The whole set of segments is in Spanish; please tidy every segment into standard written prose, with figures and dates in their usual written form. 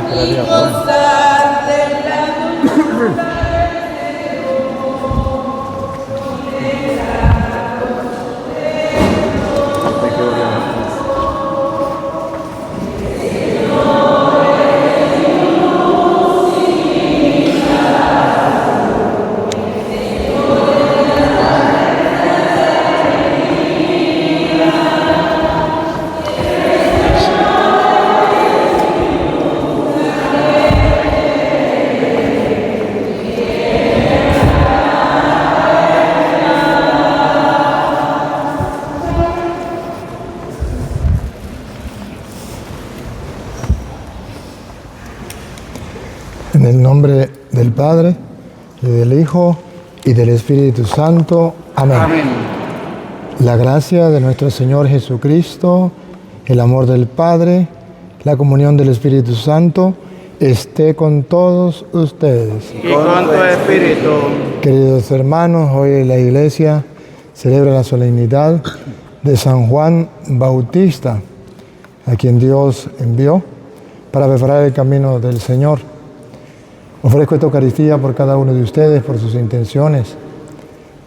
y gozar de la dulzura. En el nombre del Padre, y del Hijo, y del Espíritu Santo. Amén. Amén. La gracia de nuestro Señor Jesucristo, el amor del Padre, la comunión del Espíritu Santo, esté con todos ustedes. Y con tu espíritu. Queridos hermanos, hoy la Iglesia celebra la solemnidad de San Juan Bautista, a quien Dios envió para preparar el camino del Señor. Ofrezco esta Eucaristía por cada uno de ustedes, por sus intenciones,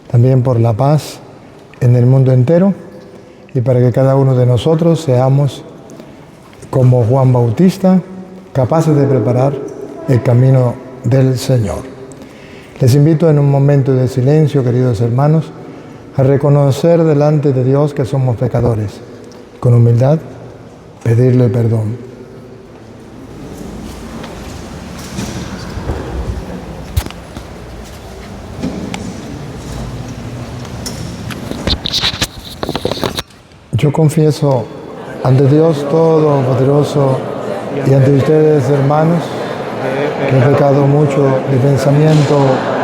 también por la paz en el mundo entero y para que cada uno de nosotros seamos como Juan Bautista, capaces de preparar el camino del Señor. Les invito en un momento de silencio, queridos hermanos, a reconocer delante de Dios que somos pecadores, con humildad pedirle perdón. Yo confieso ante Dios Todopoderoso y ante ustedes, hermanos, que he pecado mucho de pensamiento,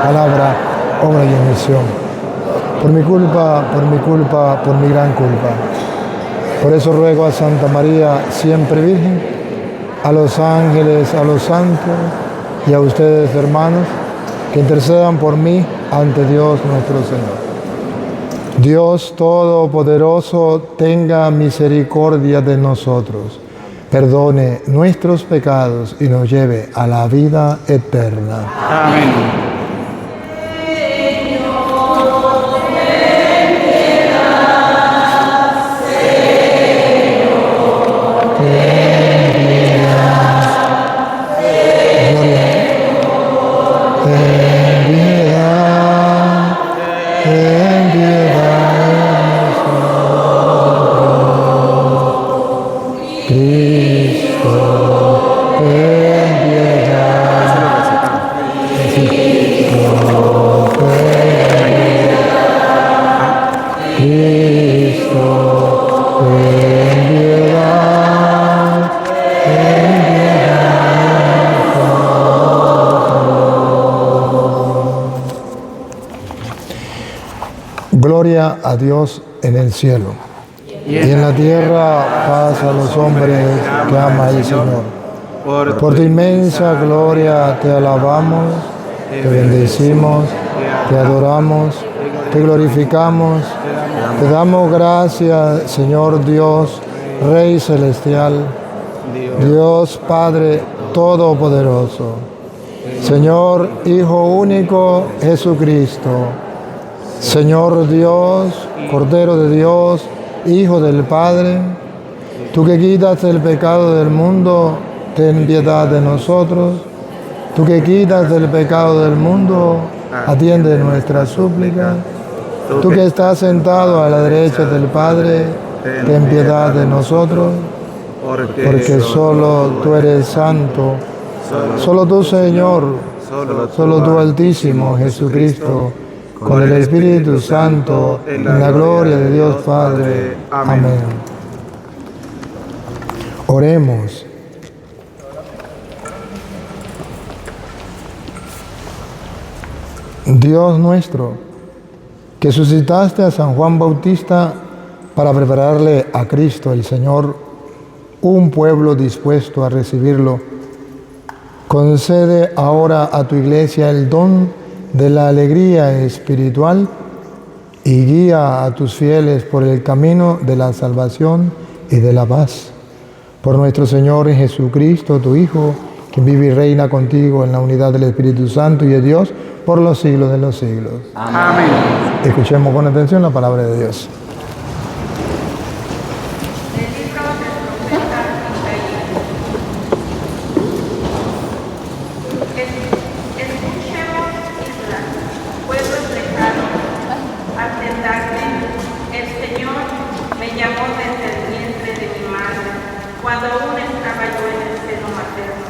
palabra, obra y omisión. Por mi culpa, por mi gran culpa. Por eso ruego a Santa María, siempre Virgen, a los ángeles, a los santos y a ustedes, hermanos, que intercedan por mí ante Dios nuestro Señor. Dios Todopoderoso, tenga misericordia de nosotros, perdone nuestros pecados y nos lleve a la vida eterna. Amén. Gloria a Dios en el cielo y en la tierra paz a los hombres que ama el Señor. Por tu inmensa gloria te alabamos, te bendecimos, te adoramos, te glorificamos, te damos gracias, Señor Dios, Rey celestial, Dios Padre Todopoderoso, Señor Hijo único Jesucristo, Señor Dios, Cordero de Dios, Hijo del Padre, tú que quitas el pecado del mundo, ten piedad de nosotros. Tú que quitas el pecado del mundo, atiende nuestras súplicas. Tú que estás sentado a la derecha del Padre, ten piedad de nosotros, porque solo tú eres santo, solo tú, Señor, solo tú, Altísimo Jesucristo, con el Espíritu Santo, en la gloria de Dios Padre. Amén. Oremos. Dios nuestro, que suscitaste a San Juan Bautista para prepararle a Cristo el Señor, un pueblo dispuesto a recibirlo, concede ahora a tu Iglesia el don de la alegría espiritual y guía a tus fieles por el camino de la salvación y de la paz. Por nuestro Señor Jesucristo, tu Hijo, que vive y reina contigo en la unidad del Espíritu Santo y de Dios por los siglos de los siglos. Amén. Escuchemos con atención la palabra de Dios. Del libro del profeta Isaías. Escuchemos, islas, pueblos lejanos, atendadme. El Señor me llamó desde el vientre de mi madre, cuando aún estaba yo en el seno materno.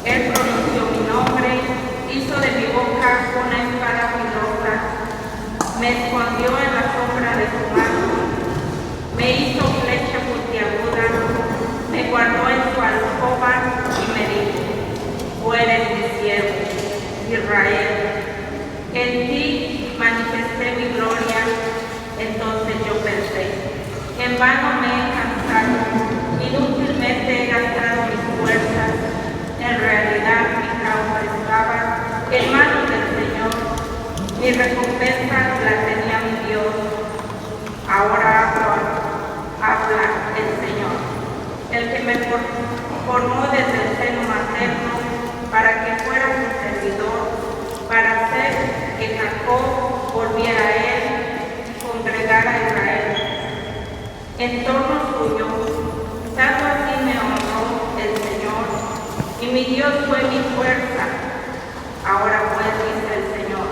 Él pronunció mi nombre, hizo de mi boca una espada filosa, me escondió en la sombra de su mano, me hizo flecha puntiaguda, me guardó en su alcoba y me dijo: tú eres mi siervo, Israel. En ti manifesté mi gloria. Entonces yo pensé: en vano me he cansado, inútilmente he gastado mis fuerzas. En realidad mi causa estaba en manos del Señor, mi recompensa la tenía mi Dios. Ahora habla el Señor, el que me formó desde el seno materno para que fuera su servidor, para hacer que Jacob volviera a él y congregara a Israel. En torno suyo, tanto así me honró el Señor, y mi Dios fue mi fuerza. Ahora pues, dice el Señor,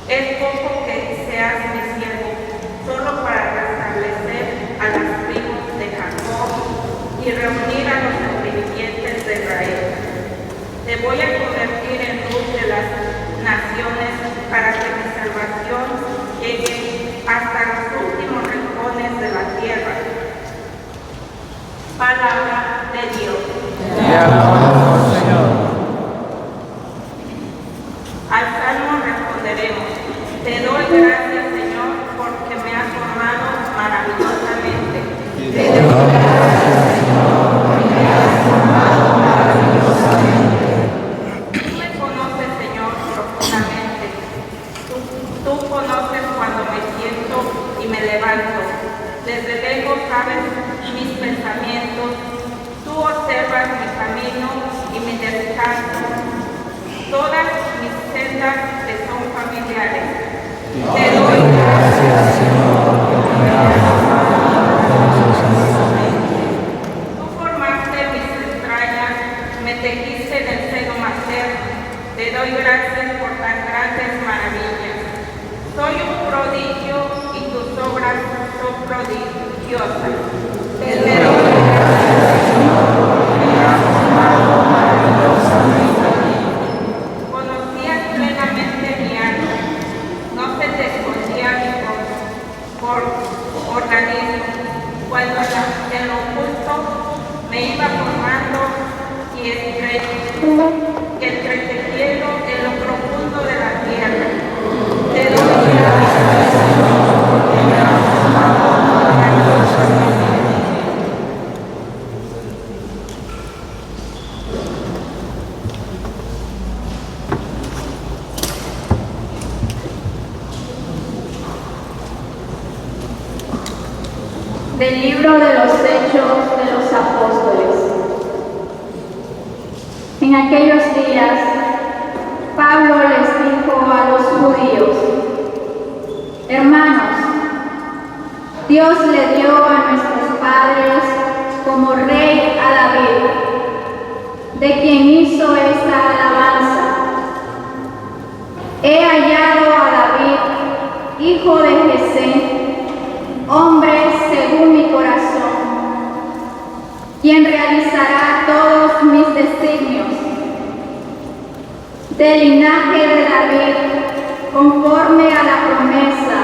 es poco que seas mi siervo, solo para restablecer a las tribus de Jacob y reunir a los sobrevivientes de Israel. Te voy a convertir en luz de las naciones para que mi salvación llegue hasta los últimos rincones de la tierra. Palabra de Dios. Te alabamos, Señor. Al salmo responderemos: te doy gracias, Señor, porque me has formado maravillosamente. Te doy gracias, Señor, porque me has formado maravillosamente. Tú me conoces, Señor, profundamente. Tú conoces cuando me siento y me levanto. Desde lejos sabes mis pensamientos. Tú observas mi camino y mi descanso. Todas mis sendas te son familiares. Te doy gracias, Señor, porque me has formado maravillosamente. Tú formaste mis entrañas, me tejiste en el seno materno. Te doy gracias por tan grandes maravillas. Soy un prodigio y tus obras son prodigiosas. Te doy gracias, Señor, porque me has formado maravillosamente. Conocías plenamente mi alma, no se te escondía mi organismo. Cuando en lo oculto me iba formando y entretejiendo en lo profundo de la tierra. Te doy gracias, Señor, porque me has formado maravillosamente. Del libro de los Hechos de los Apóstoles. En aquellos días, Pablo les dijo a los judíos: hermanos, Dios le dio a nuestros padres como rey a David, de quien hizo esta alabanza: he hallado a David, hijo de Jesé, hombre según mi corazón, quien realizará todos mis designios. Del linaje de David, conforme a la promesa,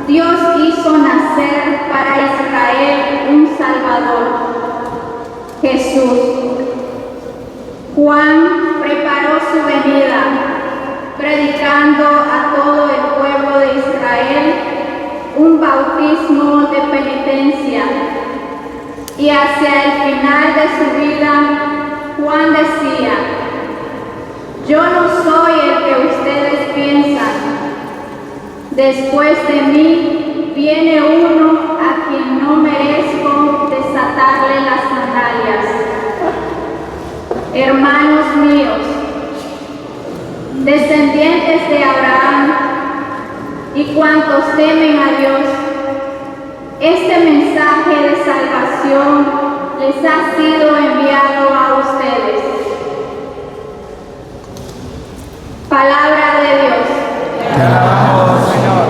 Dios hizo nacer para Israel un Salvador, Jesús. Juan preparó su venida, predicando a todo el pueblo de Israel un bautismo de penitencia, y hacia el final de su vida, Juan decía: yo no soy el que ustedes piensan, después de mí viene uno a quien no merezco desatarle las sandalias. He y cuantos temen a Dios. Este mensaje de salvación les ha sido enviado a ustedes. Palabra de Dios. Te alabamos, Señor.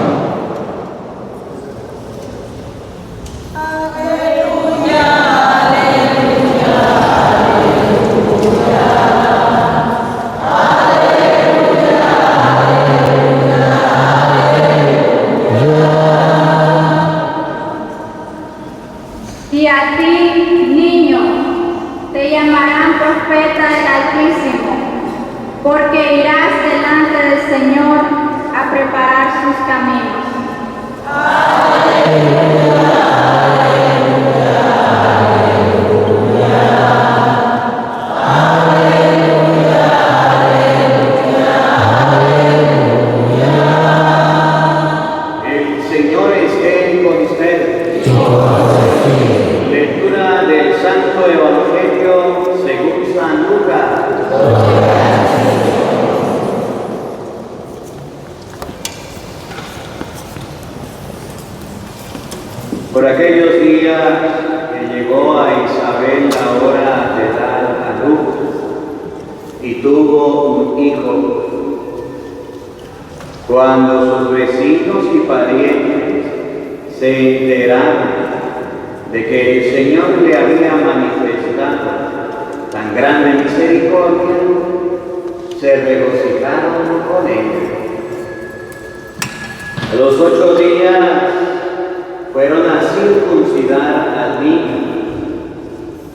Y a ti, niño, te llamarán profeta del Altísimo, porque irás delante del Señor a preparar sus caminos. El Señor esté con ustedes. Lectura del Santo Evangelio según San Lucas. Por aquellos días que llegó a Isabel la hora de dar a luz y tuvo un hijo. Cuando sus vecinos y parientes se enteraron de que el Señor le había manifestado tan grande misericordia, se regocijaron con él. A los 8 días fueron a circuncidar al niño.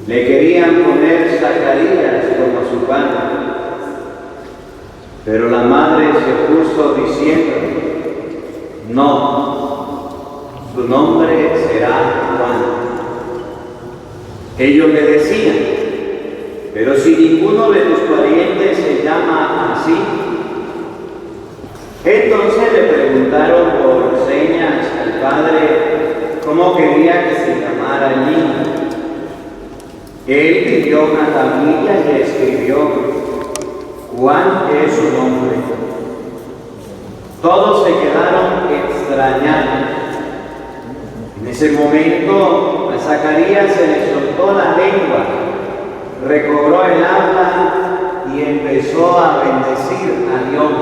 Le querían poner Zacarías como su padre, pero la madre se opuso diciendo: no, su nombre será Juan. Ellos le decían: pero si ninguno de tus parientes se llama así. Entonces le preguntaron por señas al padre cómo quería que se llamara el niño. Él pidió una tablilla y escribió: Juan es su nombre. Todos se quedaron extrañados. En ese momento a Zacarías se le soltó la lengua, recobró el habla y empezó a bendecir a Dios.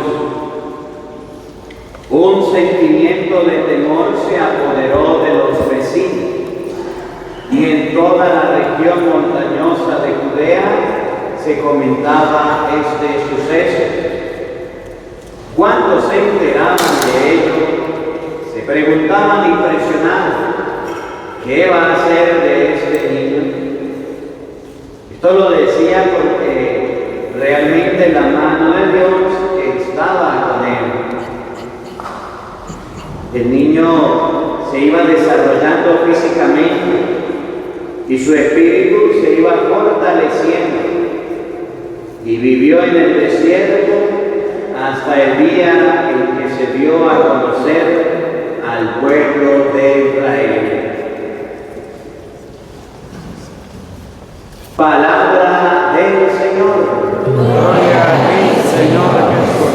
Un sentimiento de temor se apoderó de los vecinos, y en toda la región montañosa de Judea se comentaba este suceso. Cuando se enteraban de ello, se preguntaban impresionados: ¿qué va a hacer de este niño? Esto lo decía porque realmente la mano de Dios estaba con él. El niño se iba desarrollando físicamente y su espíritu se iba fortaleciendo, y vivió en el desierto hasta el día en que se dio a conocer al pueblo de Israel. Palabra del Señor. Gloria a ti, Señor Jesús.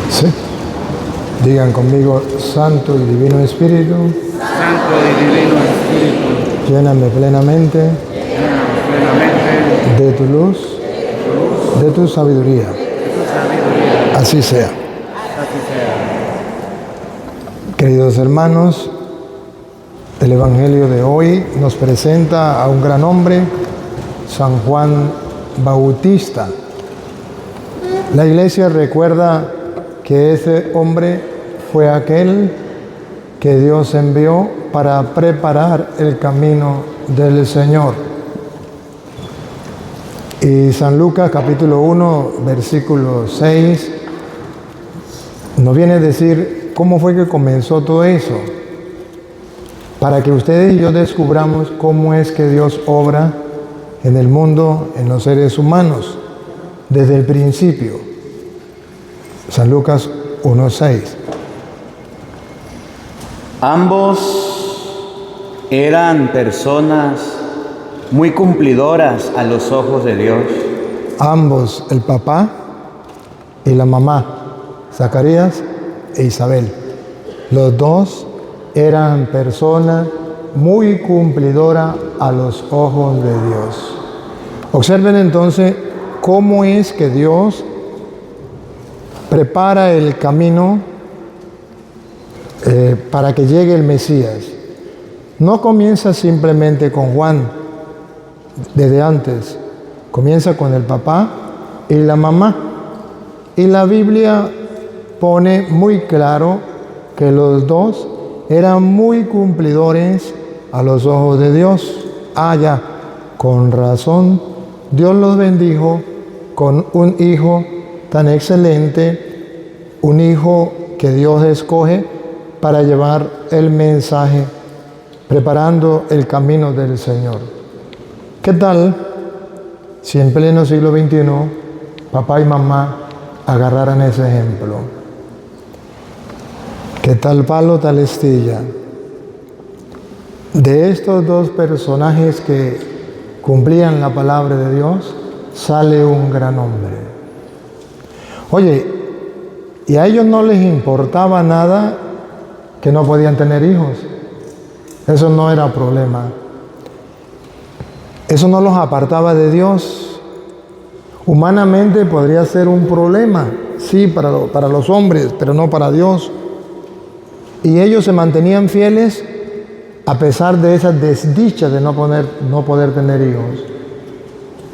Sí. Digan conmigo: Santo y Divino Espíritu, Santo y Divino Espíritu, lléname plenamente llénanos plenamente de tu luz, de tu sabiduría. de tu sabiduría. Así sea. Así sea. Queridos hermanos, el Evangelio de hoy nos presenta a un gran hombre, San Juan Bautista. La Iglesia recuerda que ese hombre fue aquel que Dios envió para preparar el camino del Señor. Y San Lucas capítulo 1, versículo 6, nos viene a decir cómo fue que comenzó todo eso, para que ustedes y yo descubramos cómo es que Dios obra en el mundo, en los seres humanos, desde el principio. San Lucas 1:6. Ambos eran personas muy cumplidoras a los ojos de Dios. ambos, el papá y la mamá, Zacarías e Isabel. Los dos eran personas muy cumplidoras a los ojos de Dios. Observen entonces cómo es que Dios prepara el camino para que llegue el Mesías. No comienza simplemente con Juan, desde antes. Comienza con el papá y la mamá. Y la Biblia pone muy claro que los dos eran muy cumplidores a los ojos de Dios. Ya, con razón, Dios los bendijo con un hijo tan excelente, un hijo que Dios escoge para llevar el mensaje, preparando el camino del Señor. ¿Qué tal si en pleno siglo XXI papá y mamá agarraran ese ejemplo? ¿Qué tal palo, tal astilla? De estos dos personajes que cumplían la palabra de Dios, sale un gran hombre. Oye, y a ellos no les importaba nada que no podían tener hijos. Eso no era problema. Eso no los apartaba de Dios. Humanamente podría ser un problema, sí, para los hombres, pero no para Dios. Y ellos se mantenían fieles a pesar de esa desdicha de no poder tener hijos.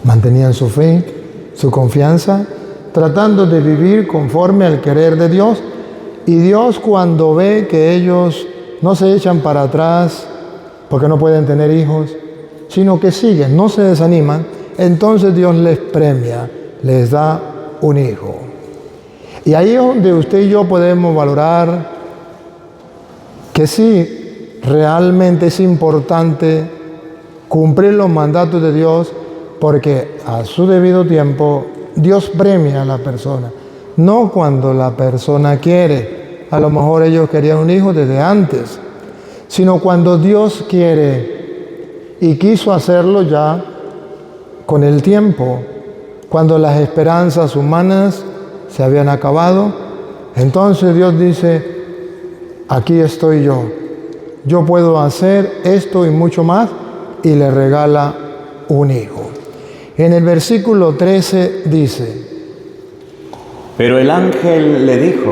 Mantenían su fe, su confianza, tratando de vivir conforme al querer de Dios. Y Dios, cuando ve que ellos no se echan para atrás porque no pueden tener hijos, sino que siguen, no se desaniman, entonces Dios les premia, les da un hijo. Y ahí es donde usted y yo podemos valorar que sí, realmente es importante cumplir los mandatos de Dios, porque a su debido tiempo Dios premia a la persona, no cuando la persona quiere. A lo mejor ellos querían un hijo desde antes, sino cuando Dios quiere y quiso hacerlo ya con el tiempo, cuando las esperanzas humanas se habían acabado. Entonces Dios dice: aquí estoy yo puedo hacer esto y mucho más, y le regala un hijo. En el versículo 13 dice: pero el ángel le dijo: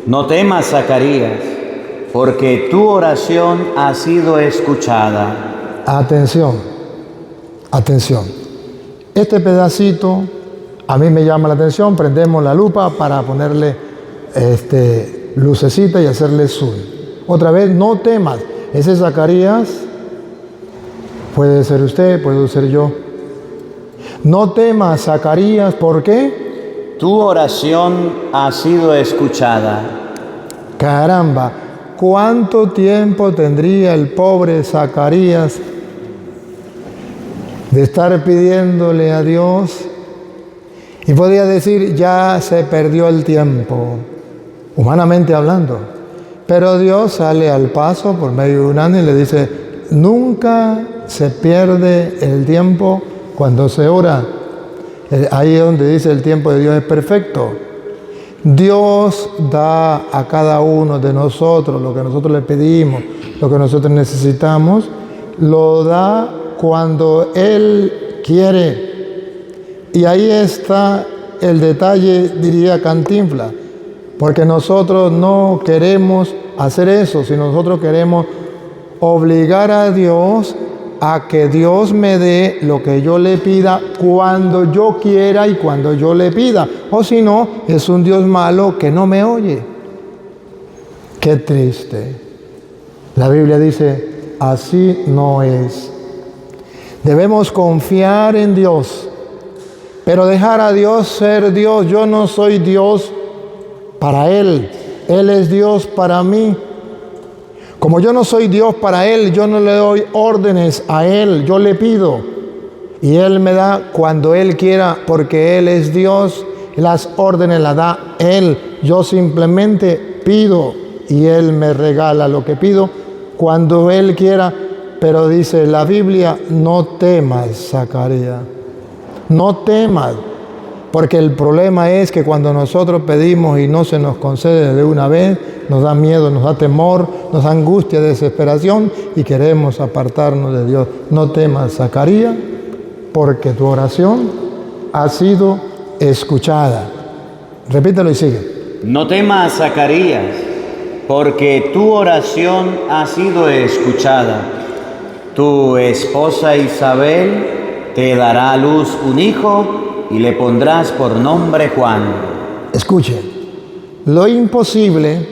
no temas, Zacarías, porque tu oración ha sido escuchada. Atención, atención. Este pedacito a mí me llama la atención. Prendemos la lupa para ponerle lucecita y hacerle zoom. Otra vez, no temas. Ese Zacarías puede ser usted, puede ser yo. No temas, Zacarías, ¿por qué? Tu oración ha sido escuchada. Caramba, ¿cuánto tiempo tendría el pobre Zacarías de estar pidiéndole a Dios? Y podría decir: ya se perdió el tiempo, humanamente hablando. Pero Dios sale al paso por medio de un ángel y le dice: nunca se pierde el tiempo cuando se ora. Ahí es donde dice: el tiempo de Dios es perfecto. Dios da a cada uno de nosotros lo que nosotros le pedimos, lo que nosotros necesitamos, lo da cuando Él quiere. Y ahí está el detalle, diría Cantinflas, porque nosotros no queremos hacer eso, sino nosotros queremos obligar a Dios a que Dios me dé lo que yo le pida cuando yo quiera y cuando yo le pida. O si no, es un Dios malo que no me oye. Qué triste. La Biblia dice: así no es. Debemos confiar en Dios, pero dejar a Dios ser Dios. Yo no soy Dios para Él, Él es Dios para mí. Como yo no soy Dios para Él, yo no le doy órdenes a Él, yo le pido. Y Él me da cuando Él quiera, porque Él es Dios, las órdenes las da Él. Yo simplemente pido y Él me regala lo que pido cuando Él quiera. Pero dice la Biblia: no temas, Zacarías, No temas, porque el problema es que cuando nosotros pedimos y no se nos concede de una vez, nos da miedo, nos da temor, nos da angustia, desesperación y queremos apartarnos de Dios. No temas, Zacarías, porque tu oración ha sido escuchada. Repítelo y sigue. No temas, Zacarías, porque tu oración ha sido escuchada. Tu esposa Isabel te dará a luz un hijo y le pondrás por nombre Juan. Escuchen, lo imposible,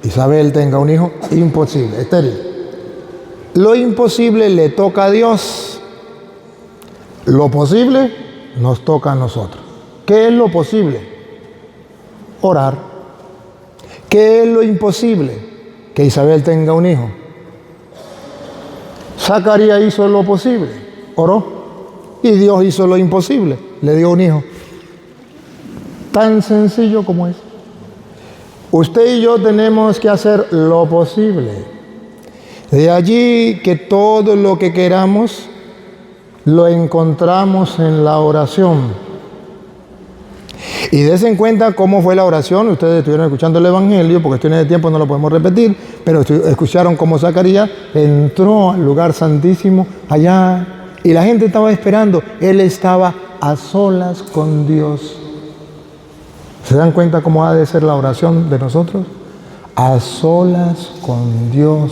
Isabel tenga un hijo, imposible, estéril. Lo imposible le toca a Dios. Lo posible nos toca a nosotros. ¿Qué es lo posible? Orar. ¿Qué es lo imposible? Que Isabel tenga un hijo. Zacarías hizo lo posible, oró, y Dios hizo lo imposible, le dio un hijo. Tan sencillo como es. Usted y yo tenemos que hacer lo posible. De allí que todo lo que queramos lo encontramos en la oración. Y dense en cuenta cómo fue la oración. Ustedes estuvieron escuchando el Evangelio, porque cuestiones de tiempo no lo podemos repetir, pero escucharon cómo Zacarías entró al lugar santísimo allá y la gente estaba esperando. Él estaba a solas con Dios. ¿Se dan cuenta cómo ha de ser la oración de nosotros? A solas con Dios.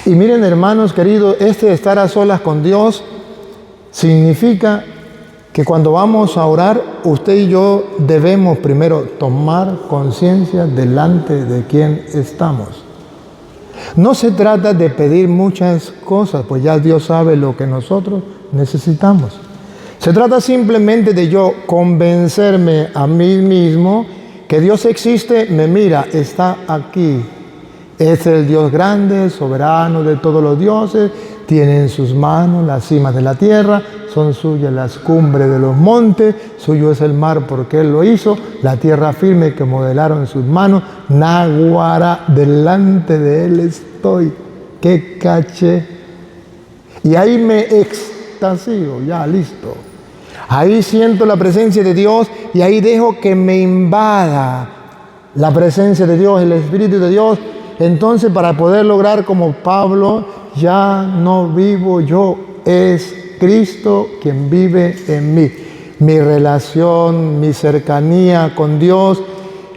Y miren, hermanos queridos, estar a solas con Dios significa que cuando vamos a orar, usted y yo debemos primero tomar conciencia delante de quién estamos. No se trata de pedir muchas cosas, pues ya Dios sabe lo que nosotros necesitamos. Se trata simplemente de yo convencerme a mí mismo que Dios existe, me mira, está aquí. Es el Dios grande, soberano de todos los dioses, tiene en sus manos las cimas de la tierra, son suyas las cumbres de los montes, suyo es el mar porque Él lo hizo, la tierra firme que modelaron sus manos, náguara, delante de Él estoy, qué caché. Y ahí me extasío, ya listo. Ahí siento la presencia de Dios y ahí dejo que me invada la presencia de Dios, el Espíritu de Dios. Entonces, para poder lograr como Pablo, ya no vivo yo, es Cristo quien vive en mí. Mi relación, mi cercanía con Dios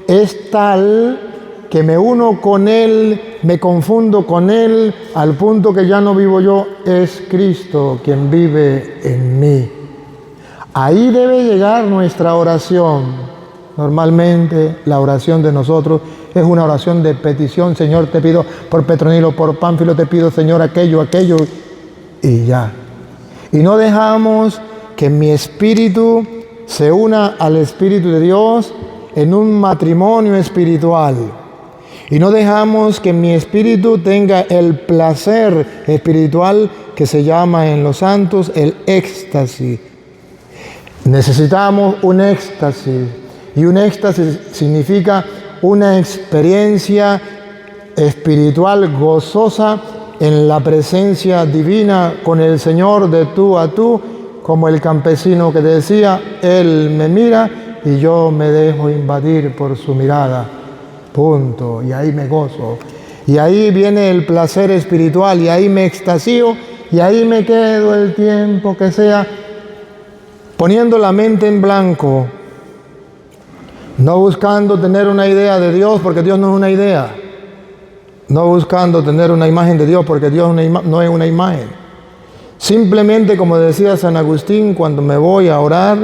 es tal que me uno con Él, me confundo con Él, al punto que ya no vivo yo, es Cristo quien vive en mí. Ahí debe llegar nuestra oración. Normalmente la oración de nosotros es una oración de petición. Señor, te pido por Petronilo, por Pánfilo, te pido, Señor, aquello, y ya. Y no dejamos que mi espíritu se una al Espíritu de Dios en un matrimonio espiritual. Y no dejamos que mi espíritu tenga el placer espiritual que se llama en los santos el éxtasis. Necesitamos un éxtasis. Y un éxtasis significa una experiencia espiritual gozosa en la presencia divina con el Señor de tú a tú, como el campesino que decía, Él me mira y yo me dejo invadir por su mirada. Punto. Y ahí me gozo. Y ahí viene el placer espiritual y ahí me extasío y ahí me quedo el tiempo que sea poniendo la mente en blanco. No buscando tener una idea de Dios, porque Dios no es una idea. No buscando tener una imagen de Dios, porque Dios no es una imagen. Simplemente, como decía San Agustín, cuando me voy a orar,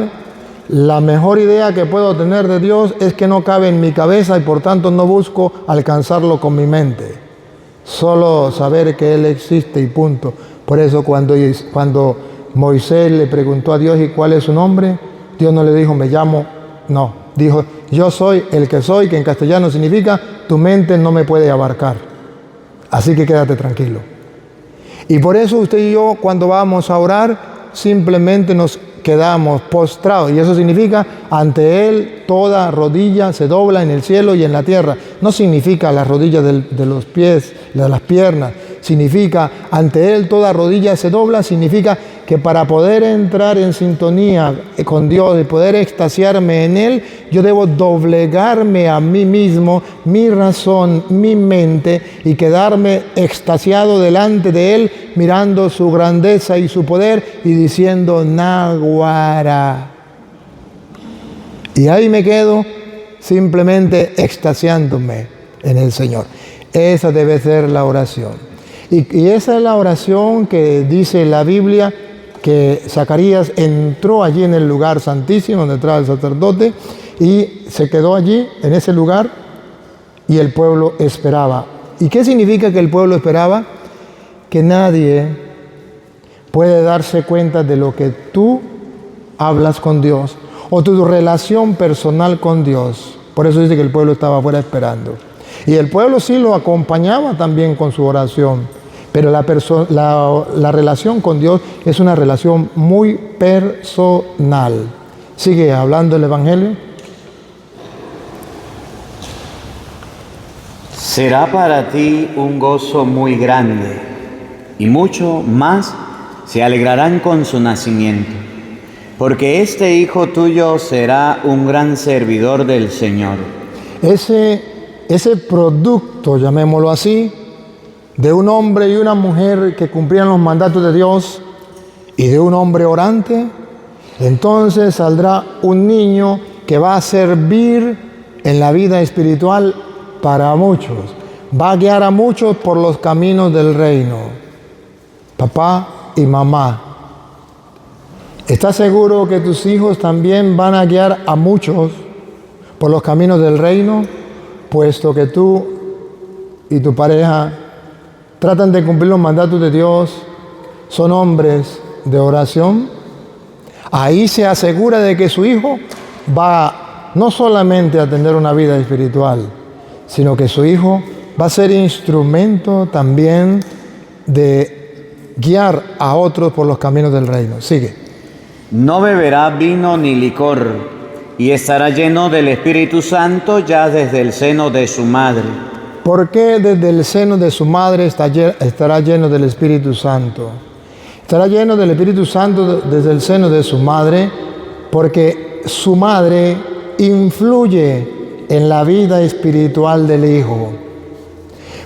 la mejor idea que puedo tener de Dios es que no cabe en mi cabeza y por tanto no busco alcanzarlo con mi mente. Solo saber que Él existe y punto. Por eso cuando Moisés le preguntó a Dios, ¿y cuál es su nombre? Dios no le dijo, me llamo, no. Dijo, yo soy el que soy, que en castellano significa, tu mente no me puede abarcar. Así que quédate tranquilo. Y por eso usted y yo, cuando vamos a orar, simplemente nos quedamos postrados. Y eso significa, ante Él, toda rodilla se dobla en el cielo y en la tierra. No significa las rodillas de los pies, de las piernas. Significa, ante Él, toda rodilla se dobla. Significa que para poder entrar en sintonía con Dios y poder extasiarme en Él, yo debo doblegarme a mí mismo, mi razón, mi mente, y quedarme extasiado delante de Él, mirando su grandeza y su poder y diciendo, Naguará. Y ahí me quedo simplemente extasiándome en el Señor. Esa debe ser la oración. Y esa es la oración que dice la Biblia, que Zacarías entró allí en el lugar santísimo donde entraba el sacerdote y se quedó allí en ese lugar y el pueblo esperaba. ¿Y qué significa que el pueblo esperaba? Que nadie puede darse cuenta de lo que tú hablas con Dios o tu relación personal con Dios. Por eso dice que el pueblo estaba afuera esperando. Y el pueblo sí lo acompañaba también con su oración. Pero la relación con Dios es una relación muy personal. Sigue hablando el Evangelio. Será para ti un gozo muy grande, y mucho más se alegrarán con su nacimiento, porque este hijo tuyo será un gran servidor del Señor. Ese producto, llamémoslo así, de un hombre y una mujer que cumplían los mandatos de Dios y de un hombre orante, entonces saldrá un niño que va a servir en la vida espiritual para muchos. Va a guiar a muchos por los caminos del reino. Papá y mamá, ¿estás seguro que tus hijos también van a guiar a muchos por los caminos del reino? Puesto que tú y tu pareja tratan de cumplir los mandatos de Dios, son hombres de oración, ahí se asegura de que su hijo va no solamente a tener una vida espiritual, sino que su hijo va a ser instrumento también de guiar a otros por los caminos del reino. Sigue. No beberá vino ni licor, y estará lleno del Espíritu Santo ya desde el seno de su madre. ¿Por qué desde el seno de su madre estará lleno del Espíritu Santo? Estará lleno del Espíritu Santo desde el seno de su madre, porque su madre influye en la vida espiritual del hijo.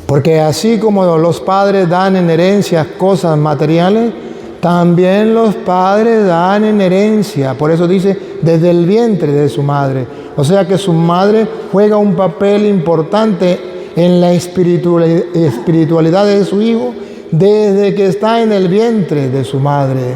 Porque así como los padres dan en herencia cosas materiales, también los padres dan en herencia. Por eso dice, desde el vientre de su madre. O sea que su madre juega un papel importante en la espiritualidad de su hijo desde que está en el vientre de su madre.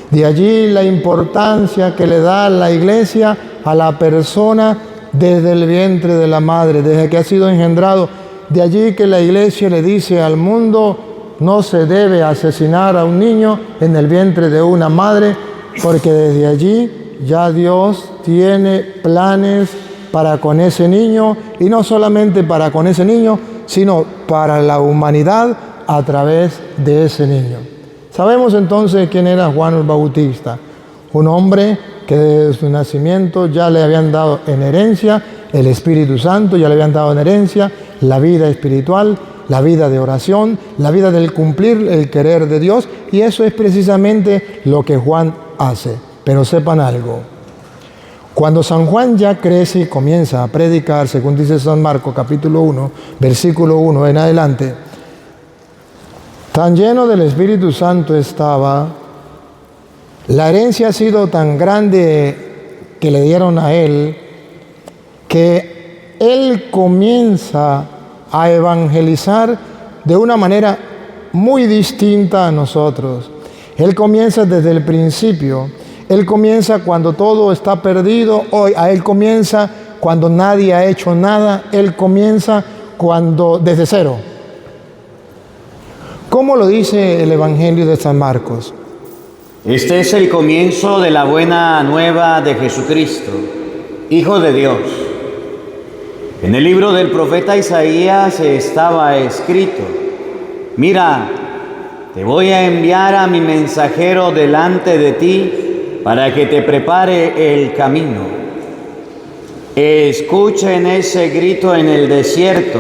De allí la importancia que le da la Iglesia a la persona desde el vientre de la madre, desde que ha sido engendrado. De allí que la Iglesia le dice al mundo, no se debe asesinar a un niño en el vientre de una madre, porque desde allí ya Dios tiene planes para con ese niño, y no solamente para con ese niño, sino para la humanidad a través de ese niño. Sabemos entonces quién era Juan el Bautista, un hombre que desde su nacimiento ya le habían dado en herencia el Espíritu Santo, ya le habían dado en herencia la vida espiritual, la vida de oración, la vida del cumplir el querer de Dios, y eso es precisamente lo que Juan hace. Pero sepan algo, cuando San Juan ya crece y comienza a predicar, según dice San Marcos capítulo 1, versículo 1 en adelante, tan lleno del Espíritu Santo estaba, la herencia ha sido tan grande que le dieron a él, que él comienza a evangelizar de una manera muy distinta a nosotros. Él comienza desde el principio. Él comienza cuando todo está perdido. Hoy a él comienza cuando nadie ha hecho nada. Él comienza desde cero. ¿Cómo lo dice el Evangelio de San Marcos? Este es el comienzo de la buena nueva de Jesucristo, Hijo de Dios. En el libro del profeta Isaías estaba escrito: mira, te voy a enviar a mi mensajero delante de ti para que te prepare el camino. Escuchen ese grito en el desierto: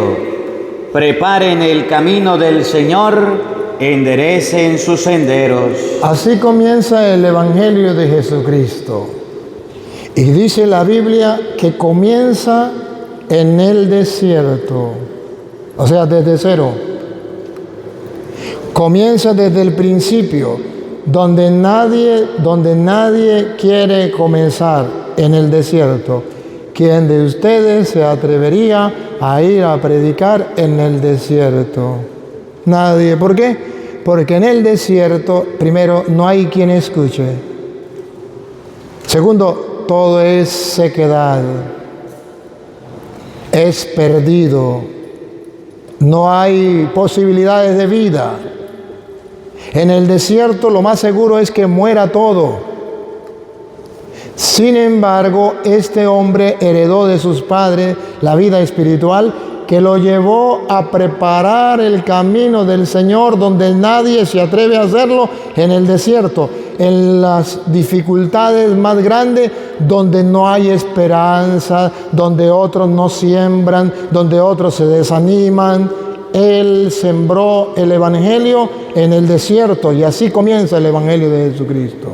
preparen el camino del Señor, enderecen sus senderos. Así comienza el Evangelio de Jesucristo. Y dice la Biblia que comienza en el desierto, o sea, desde cero. Comienza desde el principio, donde nadie quiere comenzar, en el desierto. ¿Quién de ustedes se atrevería a ir a predicar en el desierto? Nadie. ¿Por qué? Porque en el desierto, primero, no hay quien escuche. Segundo, todo es sequedad. Es perdido. No hay posibilidades de vida. En el desierto lo más seguro es que muera todo. Sin embargo, este hombre heredó de sus padres la vida espiritual que lo llevó a preparar el camino del Señor donde nadie se atreve a hacerlo, en el desierto, en las dificultades más grandes, donde no hay esperanza, donde otros no siembran, donde otros se desaniman. Él sembró el Evangelio en el desierto y así comienza el Evangelio de Jesucristo.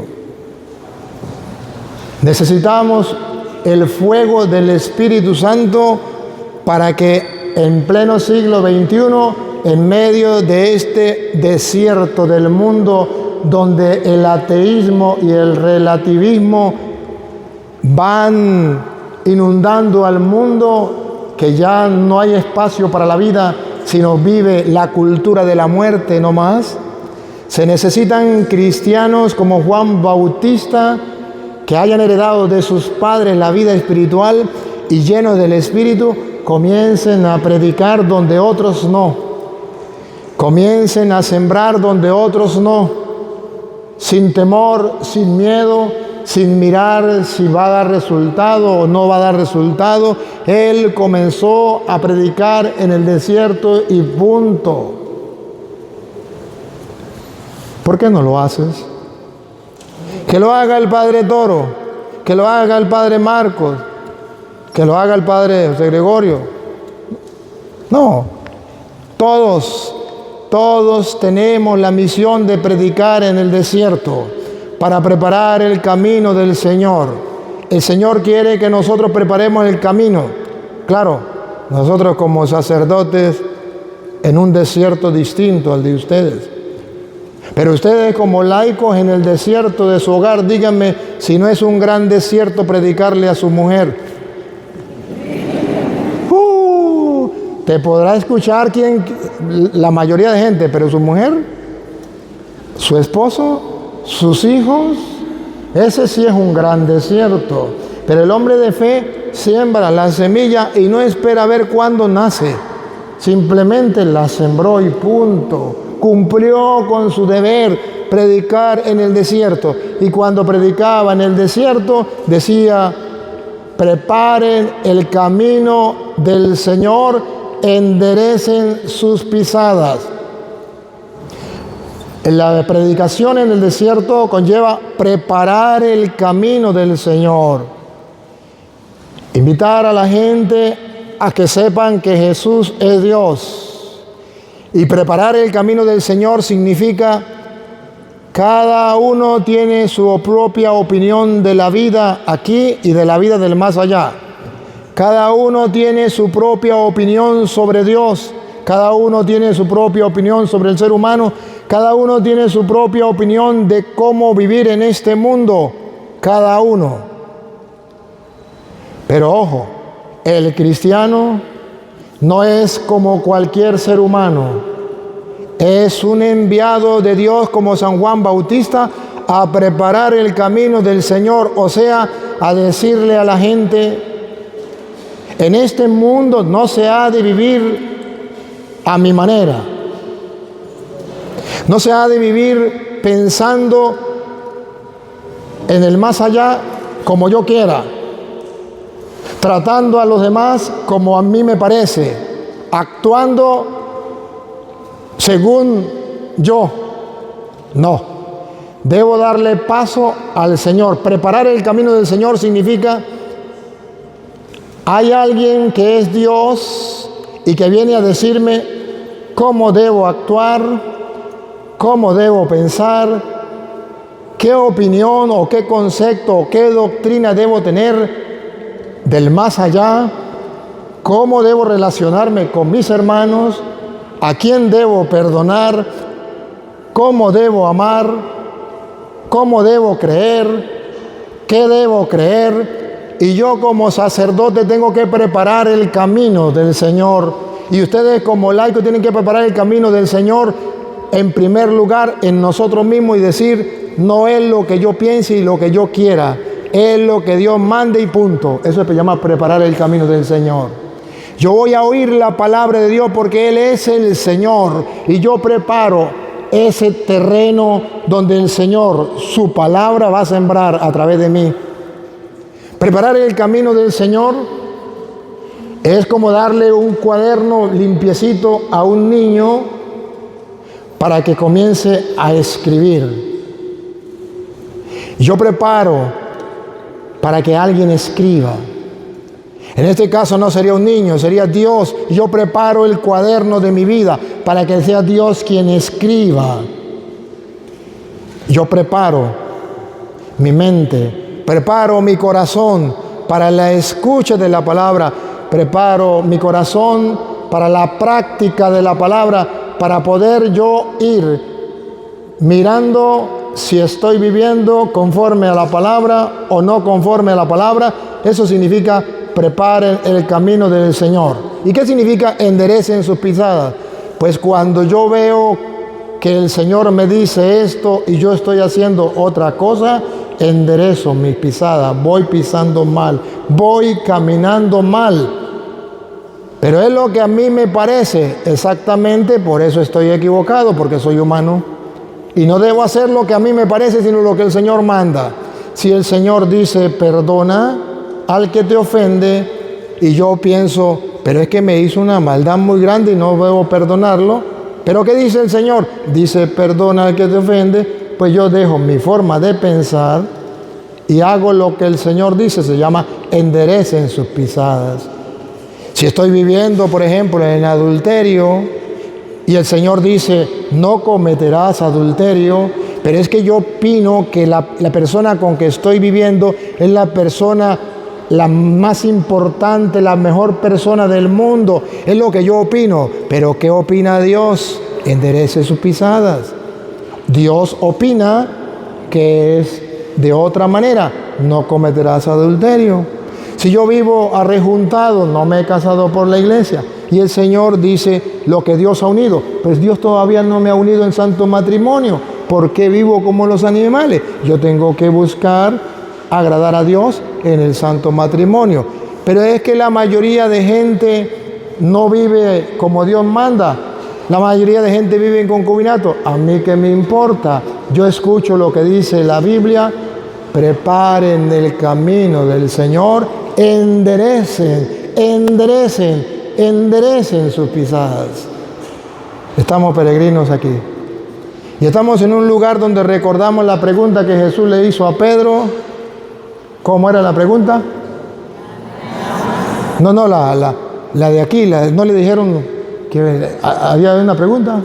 Necesitamos el fuego del Espíritu Santo para que en pleno siglo XXI, en medio de este desierto del mundo, donde el ateísmo y el relativismo van inundando al mundo, que ya no hay espacio para la vida, sino vive la cultura de la muerte no más. Se necesitan cristianos como Juan Bautista, que hayan heredado de sus padres la vida espiritual y llenos del Espíritu, comiencen a predicar donde otros no. Comiencen a sembrar donde otros no. Sin temor, sin miedo, sin mirar si va a dar resultado o no va a dar resultado. Él comenzó a predicar en el desierto y punto. ¿Por qué no lo haces? Que lo haga el Padre Toro, que lo haga el Padre Marcos, que lo haga el Padre José Gregorio. No, todos tenemos la misión de predicar en el desierto para preparar el camino del Señor. El Señor quiere que nosotros preparemos el camino. Claro, nosotros como sacerdotes en un desierto distinto al de ustedes. Pero ustedes como laicos en el desierto de su hogar, díganme si no es un gran desierto predicarle a su mujer. Te podrá escuchar la mayoría de gente, pero su mujer, su esposo, sus hijos, ese sí es un gran desierto. Pero el hombre de fe siembra la semilla y no espera ver cuándo nace. Simplemente la sembró y punto. Cumplió con su deber, predicar en el desierto. Y cuando predicaba en el desierto, decía: preparen el camino del Señor, enderecen sus pisadas. La predicación en el desierto conlleva preparar el camino del Señor. Invitar a la gente a que sepan que Jesús es Dios. Y preparar el camino del Señor significa cada uno tiene su propia opinión de la vida aquí y de la vida del más allá. Cada uno tiene su propia opinión sobre Dios. Cada uno tiene su propia opinión sobre el ser humano. Cada uno tiene su propia opinión de cómo vivir en este mundo. Cada uno. Pero ojo, el cristiano no es como cualquier ser humano. Es un enviado de Dios como San Juan Bautista a preparar el camino del Señor, o sea, a decirle a la gente: en este mundo no se ha de vivir a mi manera. No se ha de vivir pensando en el más allá como yo quiera, tratando a los demás como a mí me parece, actuando según yo. No, debo darle paso al Señor. Preparar el camino del Señor significa: hay alguien que es Dios y que viene a decirme cómo debo actuar, cómo debo pensar, qué opinión o qué concepto o qué doctrina debo tener del más allá, cómo debo relacionarme con mis hermanos, a quién debo perdonar, cómo debo amar, cómo debo creer, qué debo creer. Y yo como sacerdote tengo que preparar el camino del Señor. Y ustedes como laicos tienen que preparar el camino del Señor en primer lugar en nosotros mismos y decir, no es lo que yo piense y lo que yo quiera, es lo que Dios mande y punto. Eso se llama preparar el camino del Señor. Yo voy a oír la palabra de Dios porque Él es el Señor y yo preparo ese terreno donde el Señor, su palabra, va a sembrar a través de mí. Preparar el camino del Señor es como darle un cuaderno limpiecito a un niño para que comience a escribir. Yo preparo para que alguien escriba. En este caso no sería un niño, sería Dios. Yo preparo el cuaderno de mi vida para que sea Dios quien escriba. Yo preparo mi mente, preparo mi corazón para la escucha de la palabra, preparo mi corazón para la práctica de la palabra, para poder yo ir mirando si estoy viviendo conforme a la palabra o no conforme a la palabra. Eso significa preparen el camino del Señor. ¿Y qué significa enderecen sus pisadas? Pues cuando yo veo que el Señor me dice esto y yo estoy haciendo otra cosa, enderezo mis pisadas, voy pisando mal, voy caminando mal. Pero es lo que a mí me parece exactamente, por eso estoy equivocado, porque soy humano. Y no debo hacer lo que a mí me parece, sino lo que el Señor manda. Si el Señor dice, perdona al que te ofende, y yo pienso, pero es que me hizo una maldad muy grande y no debo perdonarlo. ¿Pero qué dice el Señor? Dice, perdona al que te ofende. Pues yo dejo mi forma de pensar y hago lo que el Señor dice, se llama enderecen sus pisadas. Si estoy viviendo, por ejemplo, en adulterio y el Señor dice, no cometerás adulterio, pero es que yo opino que la persona con que estoy viviendo es la persona la más importante, la mejor persona del mundo, es lo que yo opino. Pero ¿qué opina Dios? Enderece sus pisadas. Dios opina que es de otra manera, no cometerás adulterio. Si yo vivo arrejuntado, no me he casado por la iglesia, y el Señor dice lo que Dios ha unido, pues Dios todavía no me ha unido en santo matrimonio. ¿Por qué vivo como los animales? Yo tengo que buscar agradar a Dios en el santo matrimonio. Pero es que la mayoría de gente no vive como Dios manda. La mayoría de gente vive en concubinato. A mí qué me importa. Yo escucho lo que dice la Biblia. Preparen el camino del Señor. Enderecen, enderecen, enderecen sus pisadas. Estamos peregrinos aquí. Y estamos en un lugar donde recordamos la pregunta que Jesús le hizo a Pedro. ¿Cómo era la pregunta? No, la de aquí. ¿No le dijeron que había una pregunta?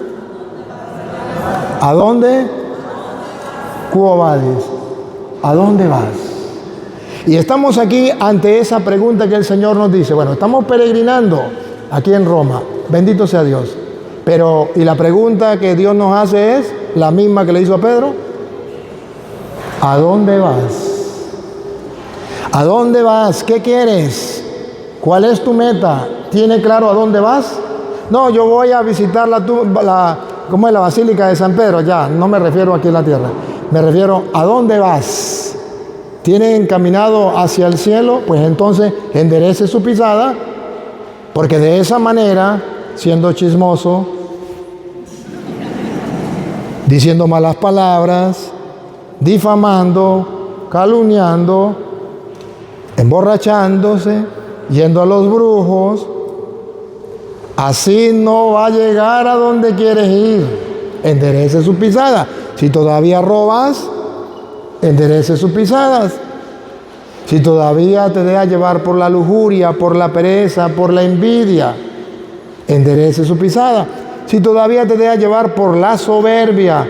¿A dónde? Quo vadis? ¿A dónde vas? Y estamos aquí ante esa pregunta que el Señor nos dice. Bueno, estamos peregrinando aquí en Roma. Bendito sea Dios. Pero, y la pregunta que Dios nos hace es la misma que le hizo a Pedro. ¿A dónde vas? ¿A dónde vas? ¿Qué quieres? ¿Cuál es tu meta? ¿Tiene claro a dónde vas? No, yo voy a visitar ¿cómo es la Basílica de San Pedro? Ya, no me refiero aquí en la tierra. Me refiero, ¿a dónde vas? ¿Tiene encaminado hacia el cielo? Pues entonces enderece su pisada, porque de esa manera, siendo chismoso, diciendo malas palabras, difamando, calumniando, emborrachándose, yendo a los brujos, así no va a llegar a donde quieres ir. Enderece su pisada. Si todavía robas, enderece sus pisadas. Si todavía te deja llevar por la lujuria, por la pereza, por la envidia, enderece su pisada. si todavía te dejas llevar por la soberbia,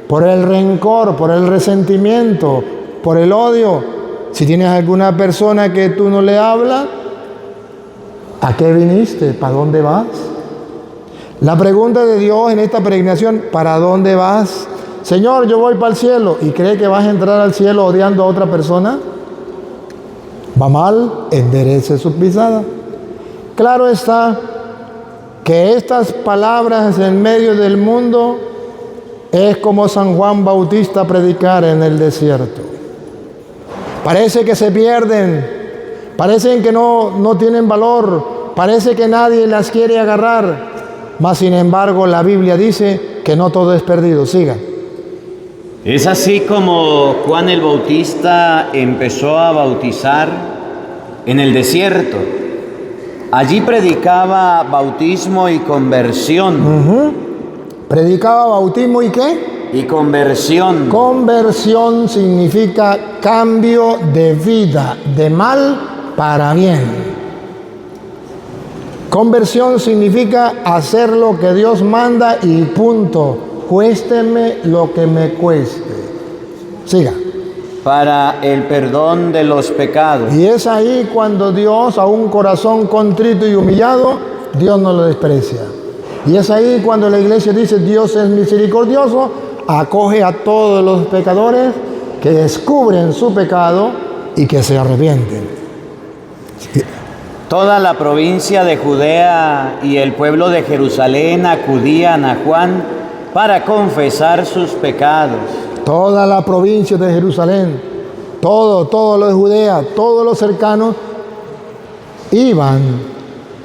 por el rencor, por el resentimiento, por el odio, si tienes alguna persona que tú no le hablas, ¿a qué viniste? ¿Para dónde vas? La pregunta de Dios en esta peregrinación, ¿para dónde vas? Señor, yo voy para el cielo. ¿Y cree que vas a entrar al cielo odiando a otra persona? Va mal, enderece su pisada. Claro está que estas palabras en medio del mundo es como San Juan Bautista predicar en el desierto. Parece que se pierden, parecen que no tienen valor, parece que nadie las quiere agarrar, mas sin embargo la Biblia dice que no todo es perdido. Siga. Es así como Juan el Bautista empezó a bautizar en el desierto. Allí predicaba bautismo y conversión. ¿Predicaba bautismo y qué? Y conversión. Conversión significa cambio de vida, de mal para bien. Conversión significa hacer lo que Dios manda y punto. Cuésteme lo que me cueste. Siga. Para el perdón de los pecados. Y es ahí cuando Dios, a un corazón contrito y humillado, Dios no lo desprecia. Y es ahí cuando la iglesia dice, Dios es misericordioso, acoge a todos los pecadores que descubren su pecado y que se arrepienten. Toda la provincia de Judea y el pueblo de Jerusalén acudían a Juan para confesar sus pecados. Toda la provincia de Jerusalén, todo lo de Judea, todos los cercanos, iban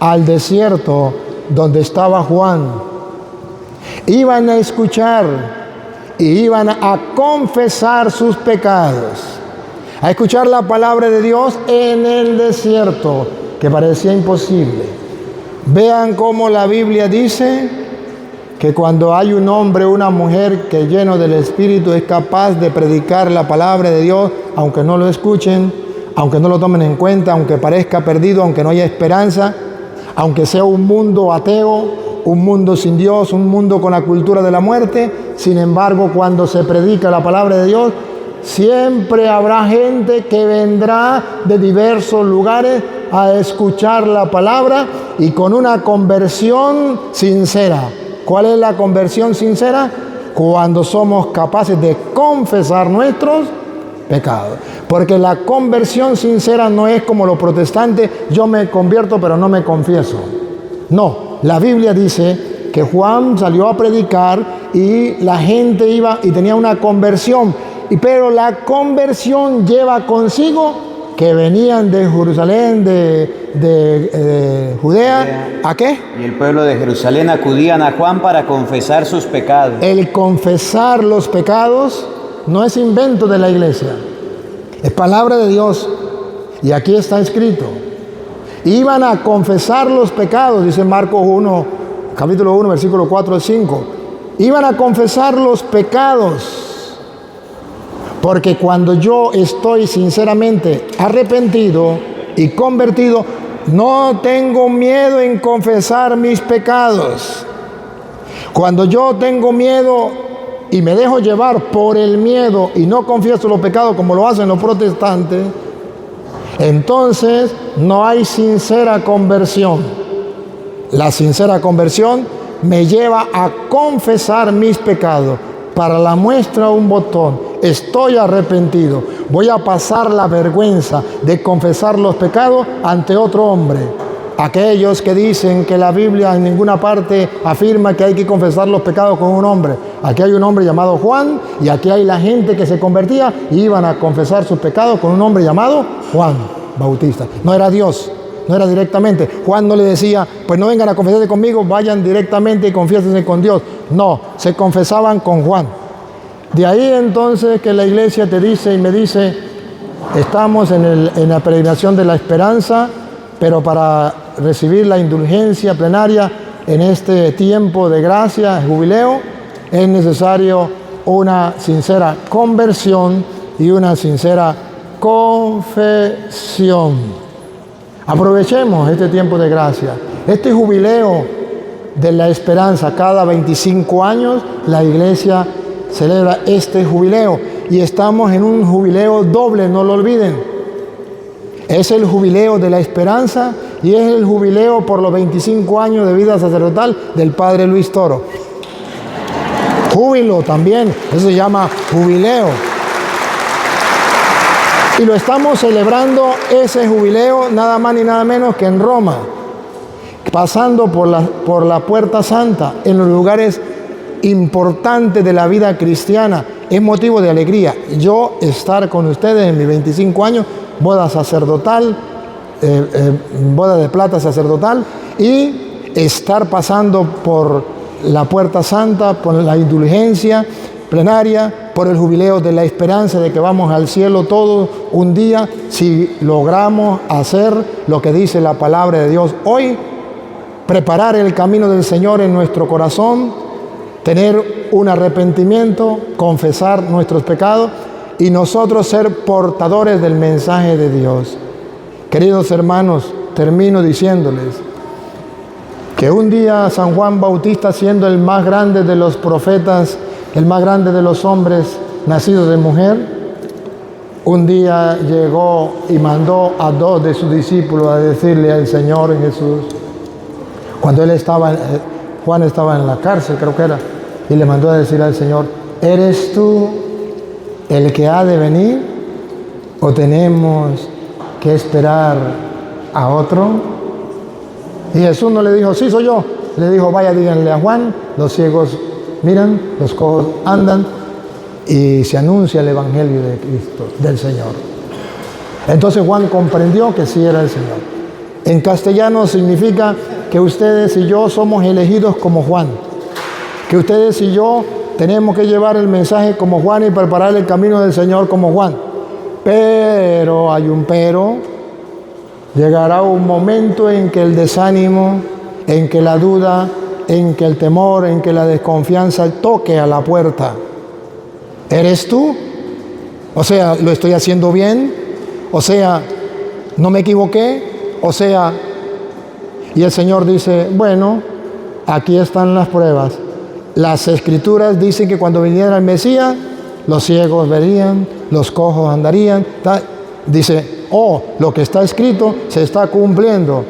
al desierto donde estaba Juan. Iban a escuchar y iban a confesar sus pecados, a escuchar la palabra de Dios en el desierto, que parecía imposible. Vean cómo la Biblia dice que cuando hay un hombre o una mujer que lleno del Espíritu es capaz de predicar la palabra de Dios, aunque no lo escuchen, aunque no lo tomen en cuenta, aunque parezca perdido, aunque no haya esperanza, aunque sea un mundo ateo, un mundo sin Dios, un mundo con la cultura de la muerte, sin embargo, cuando se predica la palabra de Dios, siempre habrá gente que vendrá de diversos lugares a escuchar la palabra y con una conversión sincera. ¿Cuál es la conversión sincera? Cuando somos capaces de confesar nuestros pecados. Porque la conversión sincera no es como los protestantes, yo me convierto pero no me confieso. No, la Biblia dice que Juan salió a predicar y la gente iba y tenía una conversión. Pero la conversión lleva consigo que venían de Jerusalén, de Judea, ¿a qué? Y el pueblo de Jerusalén acudían a Juan para confesar sus pecados. El confesar los pecados no es invento de la iglesia, es palabra de Dios. Y aquí está escrito. Iban a confesar los pecados, dice Marcos 1, capítulo 1, versículo 4 al 5. Iban a confesar los pecados. Porque cuando yo estoy sinceramente arrepentido y convertido, no tengo miedo en confesar mis pecados. Cuando yo tengo miedo y me dejo llevar por el miedo y no confieso los pecados como lo hacen los protestantes, entonces no hay sincera conversión. La sincera conversión me lleva a confesar mis pecados. Para la muestra un botón, estoy arrepentido, voy a pasar la vergüenza de confesar los pecados ante otro hombre. Aquellos que dicen que la Biblia en ninguna parte afirma que hay que confesar los pecados con un hombre. Aquí hay un hombre llamado Juan y aquí hay la gente que se convertía y iban a confesar sus pecados con un hombre llamado Juan Bautista. No era Dios. No era directamente. Juan no le decía, pues no vengan a confesarse conmigo, vayan directamente y confiésense con Dios. No, se confesaban con Juan. De ahí entonces que la iglesia te dice y me dice, estamos en la peregrinación de la esperanza, pero para recibir la indulgencia plenaria en este tiempo de gracia, jubileo, es necesario una sincera conversión y una sincera confesión. Aprovechemos este tiempo de gracia, este jubileo de la esperanza. Cada 25 años la iglesia celebra este jubileo y estamos en un jubileo doble, no lo olviden. Es el jubileo de la esperanza y es el jubileo por los 25 años de vida sacerdotal del Padre Luis Toro. Júbilo también, eso se llama jubileo. Y lo estamos celebrando ese jubileo nada más ni nada menos que en Roma, pasando por la Puerta Santa, en los lugares importantes de la vida cristiana. Es motivo de alegría yo estar con ustedes en mis 25 años, boda sacerdotal, boda de plata sacerdotal, y estar pasando por la Puerta Santa, por la indulgencia plenaria, por el jubileo de la esperanza de que vamos al cielo todos un día, si logramos hacer lo que dice la palabra de Dios hoy, preparar el camino del Señor en nuestro corazón, tener un arrepentimiento, confesar nuestros pecados y nosotros ser portadores del mensaje de Dios. Queridos hermanos, termino diciéndoles que un día San Juan Bautista, siendo el más grande de los profetas, el más grande de los hombres nacidos de mujer, un día llegó y mandó a 2 de sus discípulos a decirle al Señor Jesús, cuando Juan estaba en la cárcel, creo que era, y le mandó a decir al Señor, ¿eres tú el que ha de venir o tenemos que esperar a otro? Y Jesús no le dijo, sí, soy yo. Le dijo, vaya, díganle a Juan, los ciegos miran, los cojos andan, y se anuncia el Evangelio de Cristo, del Señor. Entonces Juan comprendió que sí era el Señor. En castellano significa que ustedes y yo somos elegidos como Juan, que ustedes y yo tenemos que llevar el mensaje como Juan y preparar el camino del Señor como Juan. Pero hay un pero. Llegará un momento en que el desánimo, en que la duda, en que el temor, en que la desconfianza toque a la puerta. ¿Eres tú? O sea, ¿lo estoy haciendo bien? O sea, ¿no me equivoqué? O sea, y el Señor dice, bueno, aquí están las pruebas. Las Escrituras dicen que cuando viniera el Mesías, los ciegos verían, los cojos andarían. Dice, lo que está escrito se está cumpliendo.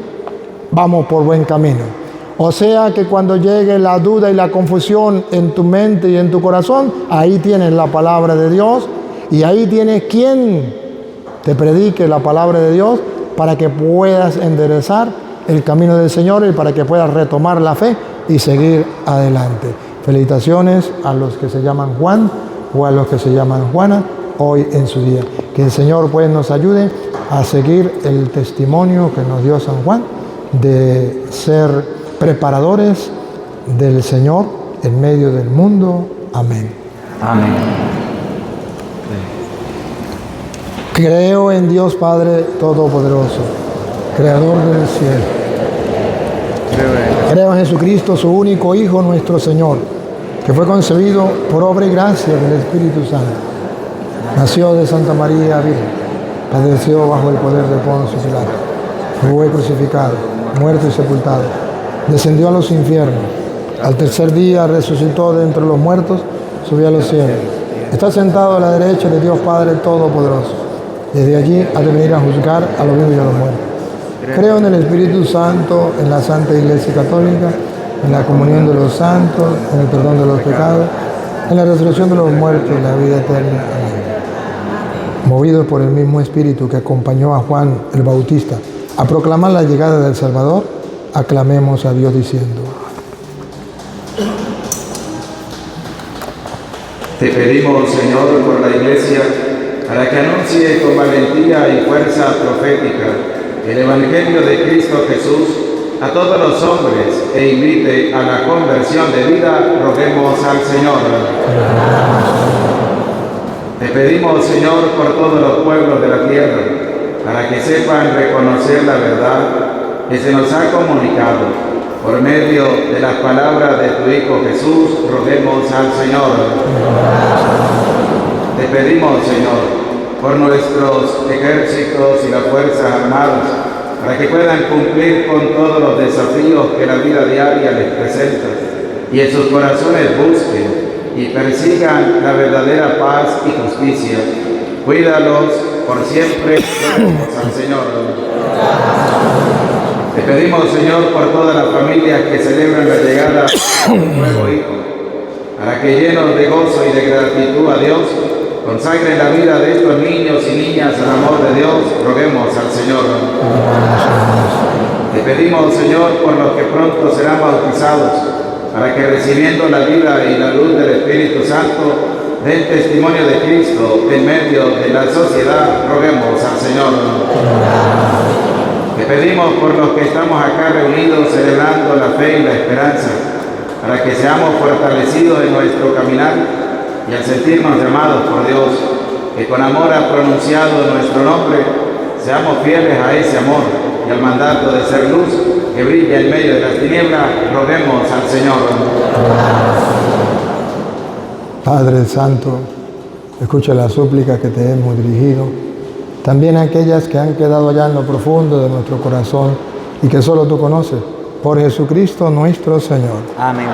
Vamos por buen camino. O sea que cuando llegue la duda y la confusión en tu mente y en tu corazón, ahí tienes la palabra de Dios y ahí tienes quien te predique la palabra de Dios para que puedas enderezar el camino del Señor y para que puedas retomar la fe y seguir adelante. Felicitaciones a los que se llaman Juan o a los que se llaman Juana hoy en su día. Que el Señor pues nos ayude a seguir el testimonio que nos dio San Juan de ser preparadores del Señor en medio del mundo. Amén. Amén. Creo en Dios Padre Todopoderoso, Creador del cielo. Creo en Jesucristo, su único Hijo, nuestro Señor, que fue concebido por obra y gracia del Espíritu Santo. Nació de Santa María Virgen, padeció bajo el poder de Poncio Pilato, fue crucificado, muerto y sepultado, descendió a los infiernos, al tercer día resucitó de entre los muertos, subió a los cielos, está sentado a la derecha de Dios Padre Todopoderoso, desde allí ha de venir a juzgar a los vivos y a los muertos. Creo en el Espíritu Santo, en la Santa Iglesia Católica, en la comunión de los santos, en el perdón de los pecados, en la resurrección de los muertos y en la vida eterna. Amén. Movidos por el mismo Espíritu que acompañó a Juan el Bautista a proclamar la llegada del Salvador, aclamemos a Dios diciendo: Te pedimos, Señor, por la Iglesia, para que anuncie con valentía y fuerza profética el Evangelio de Cristo Jesús a todos los hombres e invite a la conversión de vida, roguemos al Señor. Te pedimos, Señor, por todos los pueblos de la tierra, para que sepan reconocer la verdad que se nos ha comunicado. Por medio de las palabras de tu Hijo Jesús, roguemos al Señor. Te pedimos, Señor, por nuestros ejércitos y las fuerzas armadas, para que puedan cumplir con todos los desafíos que la vida diaria les presenta y en sus corazones busquen y persigan la verdadera paz y justicia. Cuídalos por siempre, al Señor. Te pedimos, Señor, por todas las familias que celebran la llegada de un nuevo hijo, para que llenos de gozo y de gratitud a Dios, consagren la vida de estos niños y niñas al amor de Dios. Roguemos al Señor. Te pedimos, Señor, por los que pronto serán bautizados, para que recibiendo la vida y la luz del Espíritu Santo den testimonio de Cristo en medio de la sociedad. Roguemos al Señor. Te pedimos por los que estamos acá reunidos celebrando la fe y la esperanza, para que seamos fortalecidos en nuestro caminar y al sentirnos llamados por Dios, que con amor ha pronunciado nuestro nombre, seamos fieles a ese amor y al mandato de ser luz que brilla en medio de las tinieblas. Roguemos al Señor. Padre Santo, escucha las súplicas que te hemos dirigido, también aquellas que han quedado allá en lo profundo de nuestro corazón y que solo tú conoces, por Jesucristo nuestro Señor. Amén.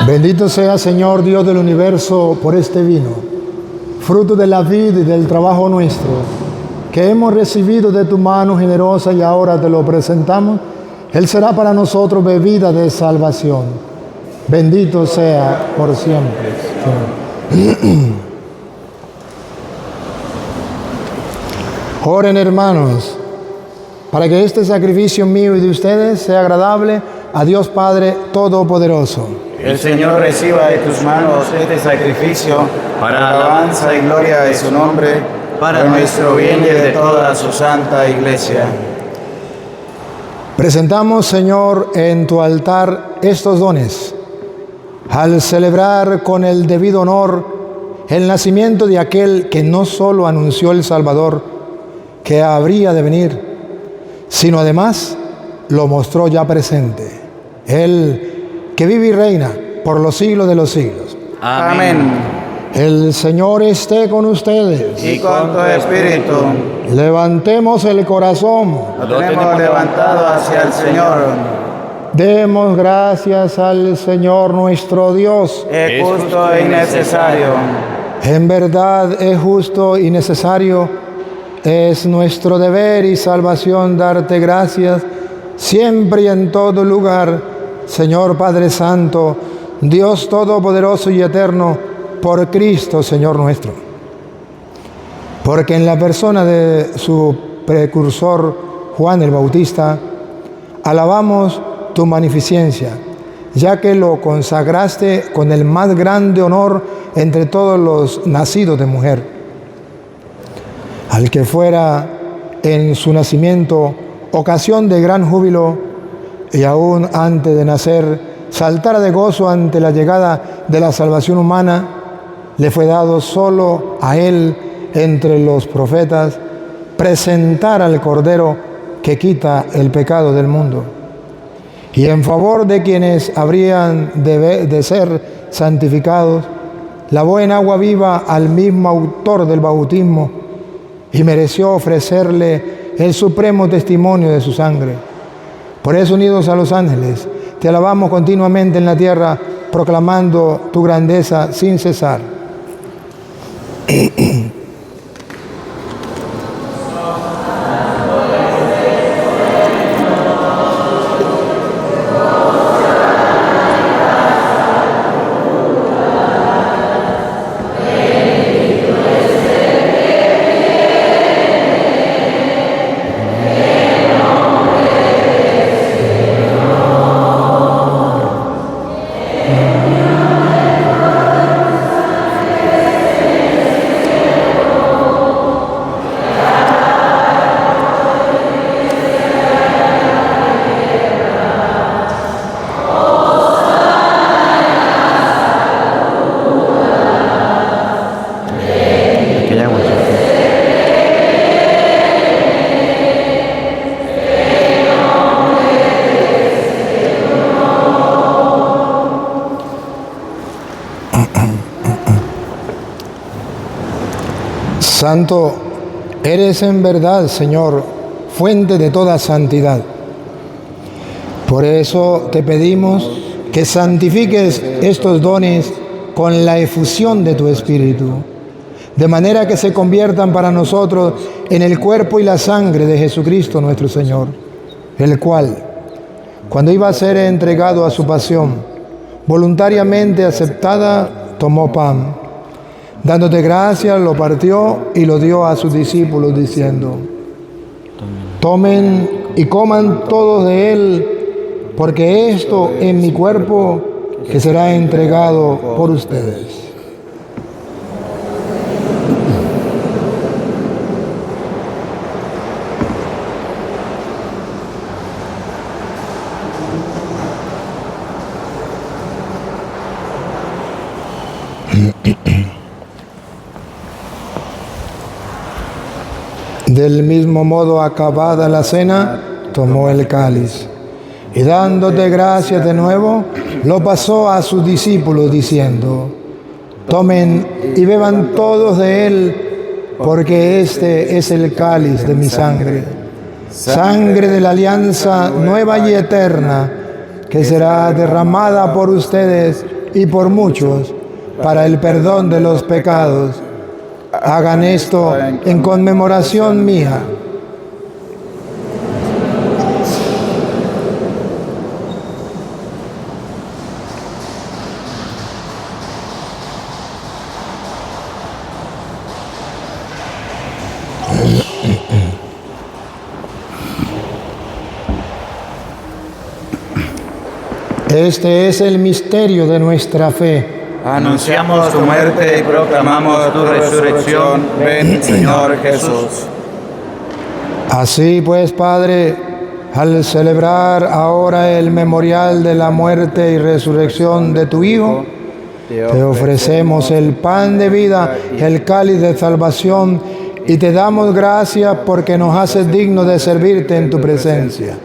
Bendito sea, Señor Dios del universo, por este vino, fruto de la vida y del trabajo nuestro, que hemos recibido de tu mano generosa y ahora te lo presentamos. Él será para nosotros bebida de salvación. Bendito sea por siempre, Señor. Oren, hermanos, para que este sacrificio mío y de ustedes sea agradable a Dios Padre Todopoderoso. El Señor reciba de tus manos este sacrificio para la alabanza y gloria de su nombre, para nuestro bien y de toda su santa iglesia. Presentamos, Señor, en tu altar estos dones, al celebrar con el debido honor el nacimiento de aquel que no solo anunció el Salvador que habría de venir, sino además lo mostró ya presente. Él que vive y reina por los siglos de los siglos. Amén. El Señor esté con ustedes. Y con tu espíritu. Levantemos el corazón. Lo tenemos levantado hacia el Señor. Demos gracias al Señor nuestro Dios. Es justo y necesario. En verdad es justo y necesario. Es nuestro deber y salvación darte gracias siempre y en todo lugar, Señor Padre Santo, Dios Todopoderoso y Eterno, por Cristo, Señor nuestro. Porque en la persona de su precursor, Juan el Bautista, alabamos tu magnificencia, ya que lo consagraste con el más grande honor entre todos los nacidos de mujer. Al que fuera en su nacimiento ocasión de gran júbilo, y aún antes de nacer saltara de gozo ante la llegada de la salvación humana, le fue dado solo a él entre los profetas presentar al Cordero que quita el pecado del mundo. Y en favor de quienes habrían de ser santificados, lavó en agua viva al mismo autor del bautismo y mereció ofrecerle el supremo testimonio de su sangre. Por eso, unidos a los ángeles, te alabamos continuamente en la tierra, proclamando tu grandeza sin cesar. Santo eres en verdad, Señor, fuente de toda santidad. Por eso te pedimos que santifiques estos dones con la efusión de tu Espíritu, de manera que se conviertan para nosotros en el cuerpo y la sangre de Jesucristo nuestro Señor, el cual, cuando iba a ser entregado a su pasión, voluntariamente aceptada, tomó pan. Dándote gracias, lo partió y lo dio a sus discípulos, diciendo: tomen y coman todos de él, porque esto es mi cuerpo que será entregado por ustedes. Del mismo modo, acabada la cena, tomó el cáliz y dándote gracias de nuevo, lo pasó a sus discípulos diciendo: tomen y beban todos de él, porque este es el cáliz de mi sangre, sangre de la alianza nueva y eterna, que será derramada por ustedes y por muchos para el perdón de los pecados. Hagan esto en conmemoración mía. Este es el misterio de nuestra fe. Anunciamos tu muerte y proclamamos tu resurrección. Ven, Señor Jesús. Así pues, Padre, al celebrar ahora el memorial de la muerte y resurrección de tu Hijo, te ofrecemos el pan de vida, el cáliz de salvación, y te damos gracias porque nos haces dignos de servirte en tu presencia.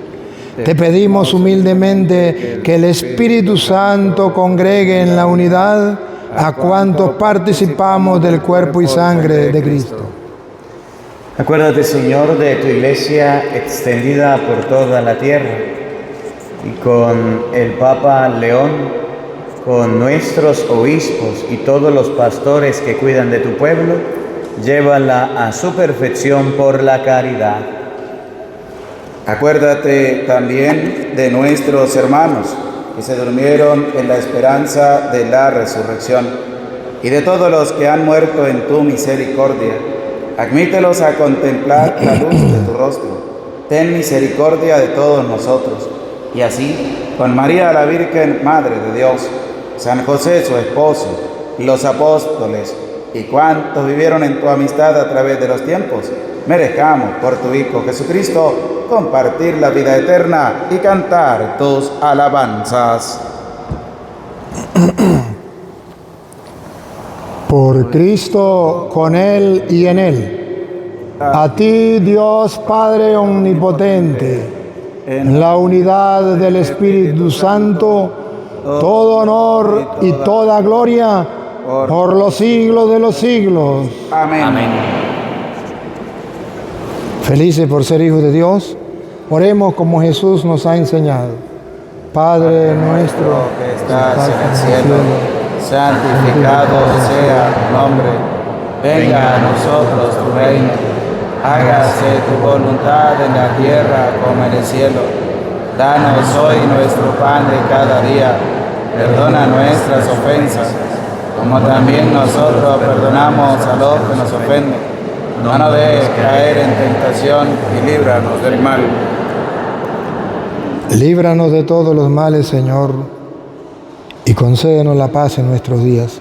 Te pedimos humildemente que el Espíritu Santo congregue en la unidad a cuantos participamos del cuerpo y sangre de Cristo. Acuérdate, Señor, de tu iglesia extendida por toda la tierra, y con el Papa León, con nuestros obispos y todos los pastores que cuidan de tu pueblo, llévala a su perfección por la caridad. Acuérdate también de nuestros hermanos que se durmieron en la esperanza de la resurrección, y de todos los que han muerto en tu misericordia. Admítelos a contemplar la luz de tu rostro. Ten misericordia de todos nosotros. Y así, con María la Virgen, Madre de Dios, San José su esposo, y los apóstoles, y cuantos vivieron en tu amistad a través de los tiempos, merezcamos por tu Hijo Jesucristo compartir la vida eterna y cantar tus alabanzas. Por Cristo, con Él y en Él, a ti, Dios Padre Omnipotente, en la unidad del Espíritu Santo, todo honor y toda gloria por los siglos de los siglos. Amén. Felices por ser hijos de Dios, oremos como Jesús nos ha enseñado. Padre nuestro que estás en el cielo, santificado sea tu nombre. Venga a nosotros tu reino. Hágase tu voluntad en la tierra como en el cielo. Danos hoy nuestro pan de cada día. Perdona nuestras ofensas, como también nosotros perdonamos a los que nos ofenden. No nos dejes caer en tentación y líbranos del mal. Líbranos de todos los males, Señor, y concédenos la paz en nuestros días,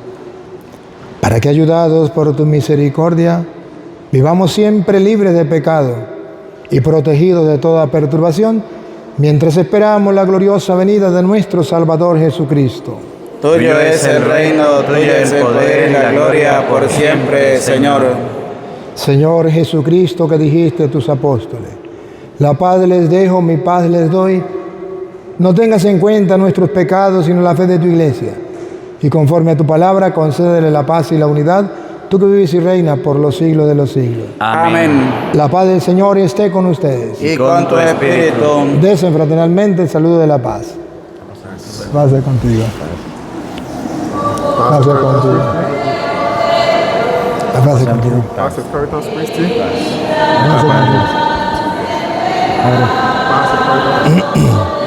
para que, ayudados por tu misericordia, vivamos siempre libres de pecado y protegidos de toda perturbación, mientras esperamos la gloriosa venida de nuestro Salvador Jesucristo. Tuyo es el reino, tuyo es el poder y la gloria por siempre, Señor. Señor Jesucristo, que dijiste a tus apóstoles: la paz les dejo, mi paz les doy. No tengas en cuenta nuestros pecados, sino la fe de tu iglesia. Y conforme a tu palabra, concédele la paz y la unidad, tú que vives y reinas por los siglos de los siglos. Amén. La paz del Señor esté con ustedes. Y con tu espíritu. Desen fraternalmente el saludo de la paz. Paz sea contigo. Paz sea contigo. La paz sea contigo. Paz es Caritas Christi. Paz sea contigo. Paz es Caritas.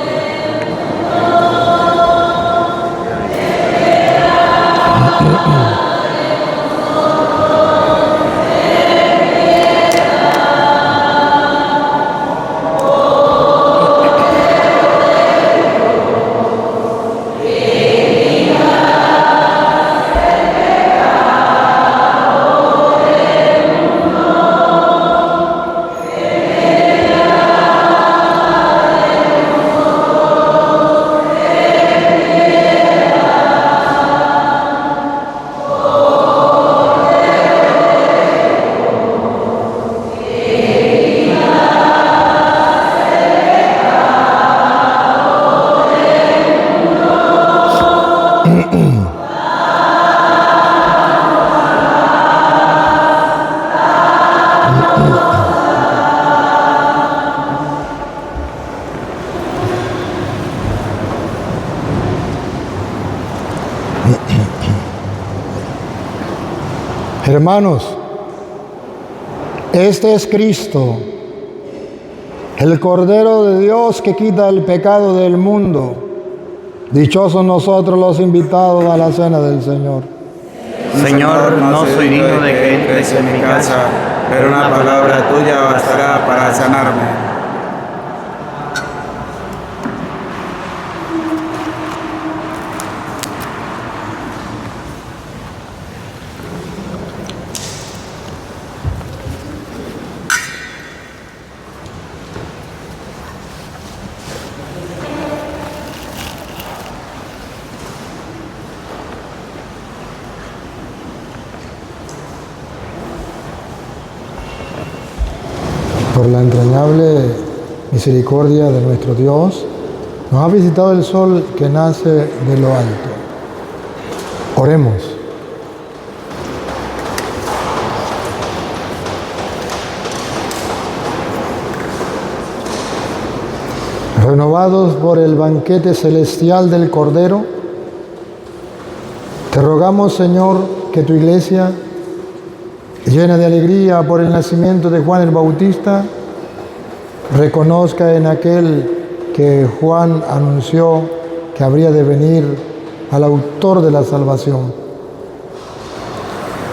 Hermanos, este es Cristo, el Cordero de Dios que quita el pecado del mundo. Dichosos nosotros los invitados a la cena del Señor. Señor, no soy digno de que entres en mi casa, pero una palabra tuya bastará para sanarme. Por la entrañable misericordia de nuestro Dios, nos ha visitado el sol que nace de lo alto. Oremos. Renovados por el banquete celestial del Cordero, te rogamos, Señor, que tu iglesia, llena de alegría por el nacimiento de Juan el Bautista, reconozca en aquel que Juan anunció que habría de venir al autor de la salvación.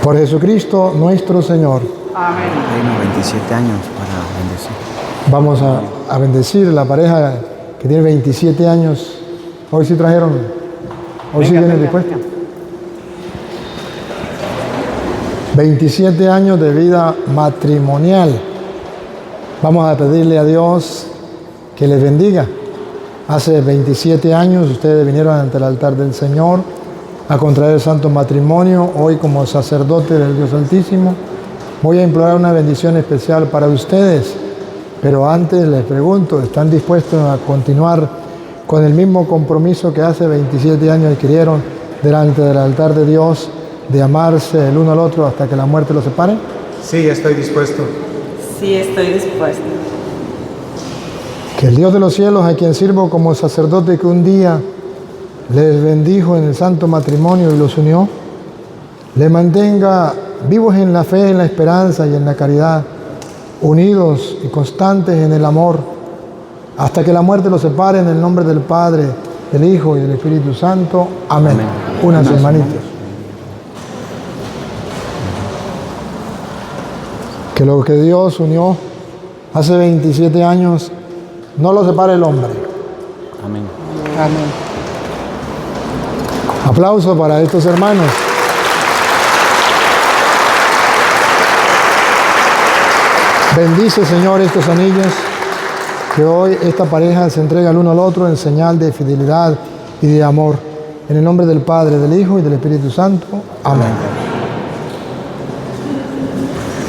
Por Jesucristo nuestro Señor. Amén. Tengo 27 años para bendecir. Vamos a bendecir la pareja que tiene 27 años. Hoy sí trajeron, hoy sí vienen dispuestos. 27 años de vida matrimonial. Vamos a pedirle a Dios que les bendiga. Hace 27 años ustedes vinieron ante el altar del Señor a contraer el santo matrimonio. Hoy, como sacerdote del Dios Altísimo, voy a implorar una bendición especial para ustedes. Pero antes les pregunto, ¿están dispuestos a continuar con el mismo compromiso que hace 27 años adquirieron delante del altar de Dios de amarse el uno al otro hasta que la muerte los separe? Sí, estoy dispuesto. Sí, estoy dispuesta. Que el Dios de los cielos, a quien sirvo como sacerdote que un día les bendijo en el santo matrimonio y los unió, les mantenga vivos en la fe, en la esperanza y en la caridad, unidos y constantes en el amor, hasta que la muerte los separe, en el nombre del Padre, del Hijo y del Espíritu Santo. Amén. Únanse, hermanitos. Que lo que Dios unió hace 27 años no lo separe el hombre. Amén. Amén. Aplauso para estos hermanos. Bendice, Señor, estos anillos, que hoy esta pareja se entrega el uno al otro en señal de fidelidad y de amor. En el nombre del Padre, del Hijo y del Espíritu Santo. Amén.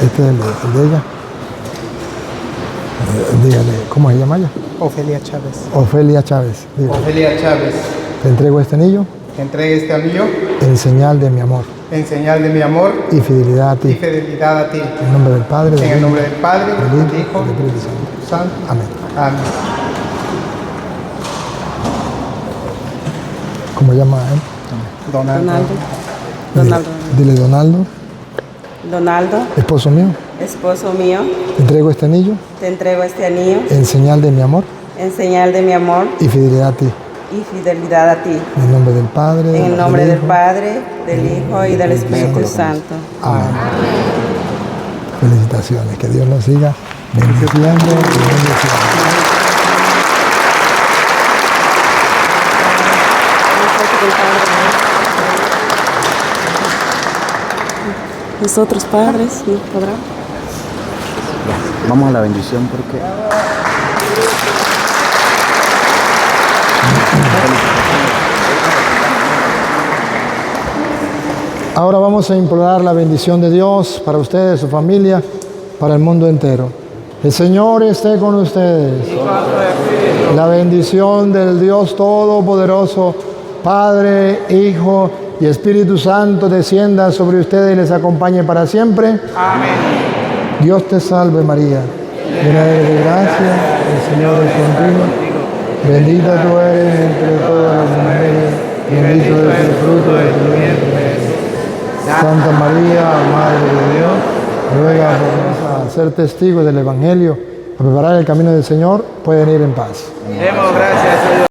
Este es el de ella. Dígale, ¿cómo se llama ella? Ofelia Chávez. Ofelia Chávez. Dígale. Ofelia Chávez, Te entrego este anillo te entregue este anillo en señal de mi amor en señal de mi amor y fidelidad a y ti. fidelidad a ti. En el nombre del Padre, del En el Hijo, nombre del Padre, del del Hijo y Hijo, del Espíritu del Santo. Espíritu Santo. Amén. Amén. ¿Cómo llama él? Donaldo. Dile Donaldo, Donaldo, esposo mío, esposo mío, te entrego este anillo te entrego este anillo en señal de mi amor en señal de mi amor y fidelidad a ti. y fidelidad a ti. En el nombre del Padre, En el nombre del Hijo. Padre, del Hijo y del Espíritu Santo. Amén. Felicitaciones, que Dios los siga bendiciendo y bendiciendo. Nosotros padres, ¿no podrán? Vamos a la bendición porque Ahora vamos a implorar la bendición de Dios para ustedes, su familia, para el mundo entero. El Señor esté con ustedes. La bendición del Dios Todopoderoso, Padre, Hijo y Espíritu Santo, descienda sobre ustedes y les acompañe para siempre. Amén. Dios te salve María, llena eres de gracia, el Señor es contigo. Bendita tú eres entre todas las mujeres, y bendito es el fruto de tu vientre. Santa María, Madre de Dios, ruega por nosotros a ser testigos del Evangelio, a preparar el camino del Señor. Pueden ir en paz. Demos gracias a Dios.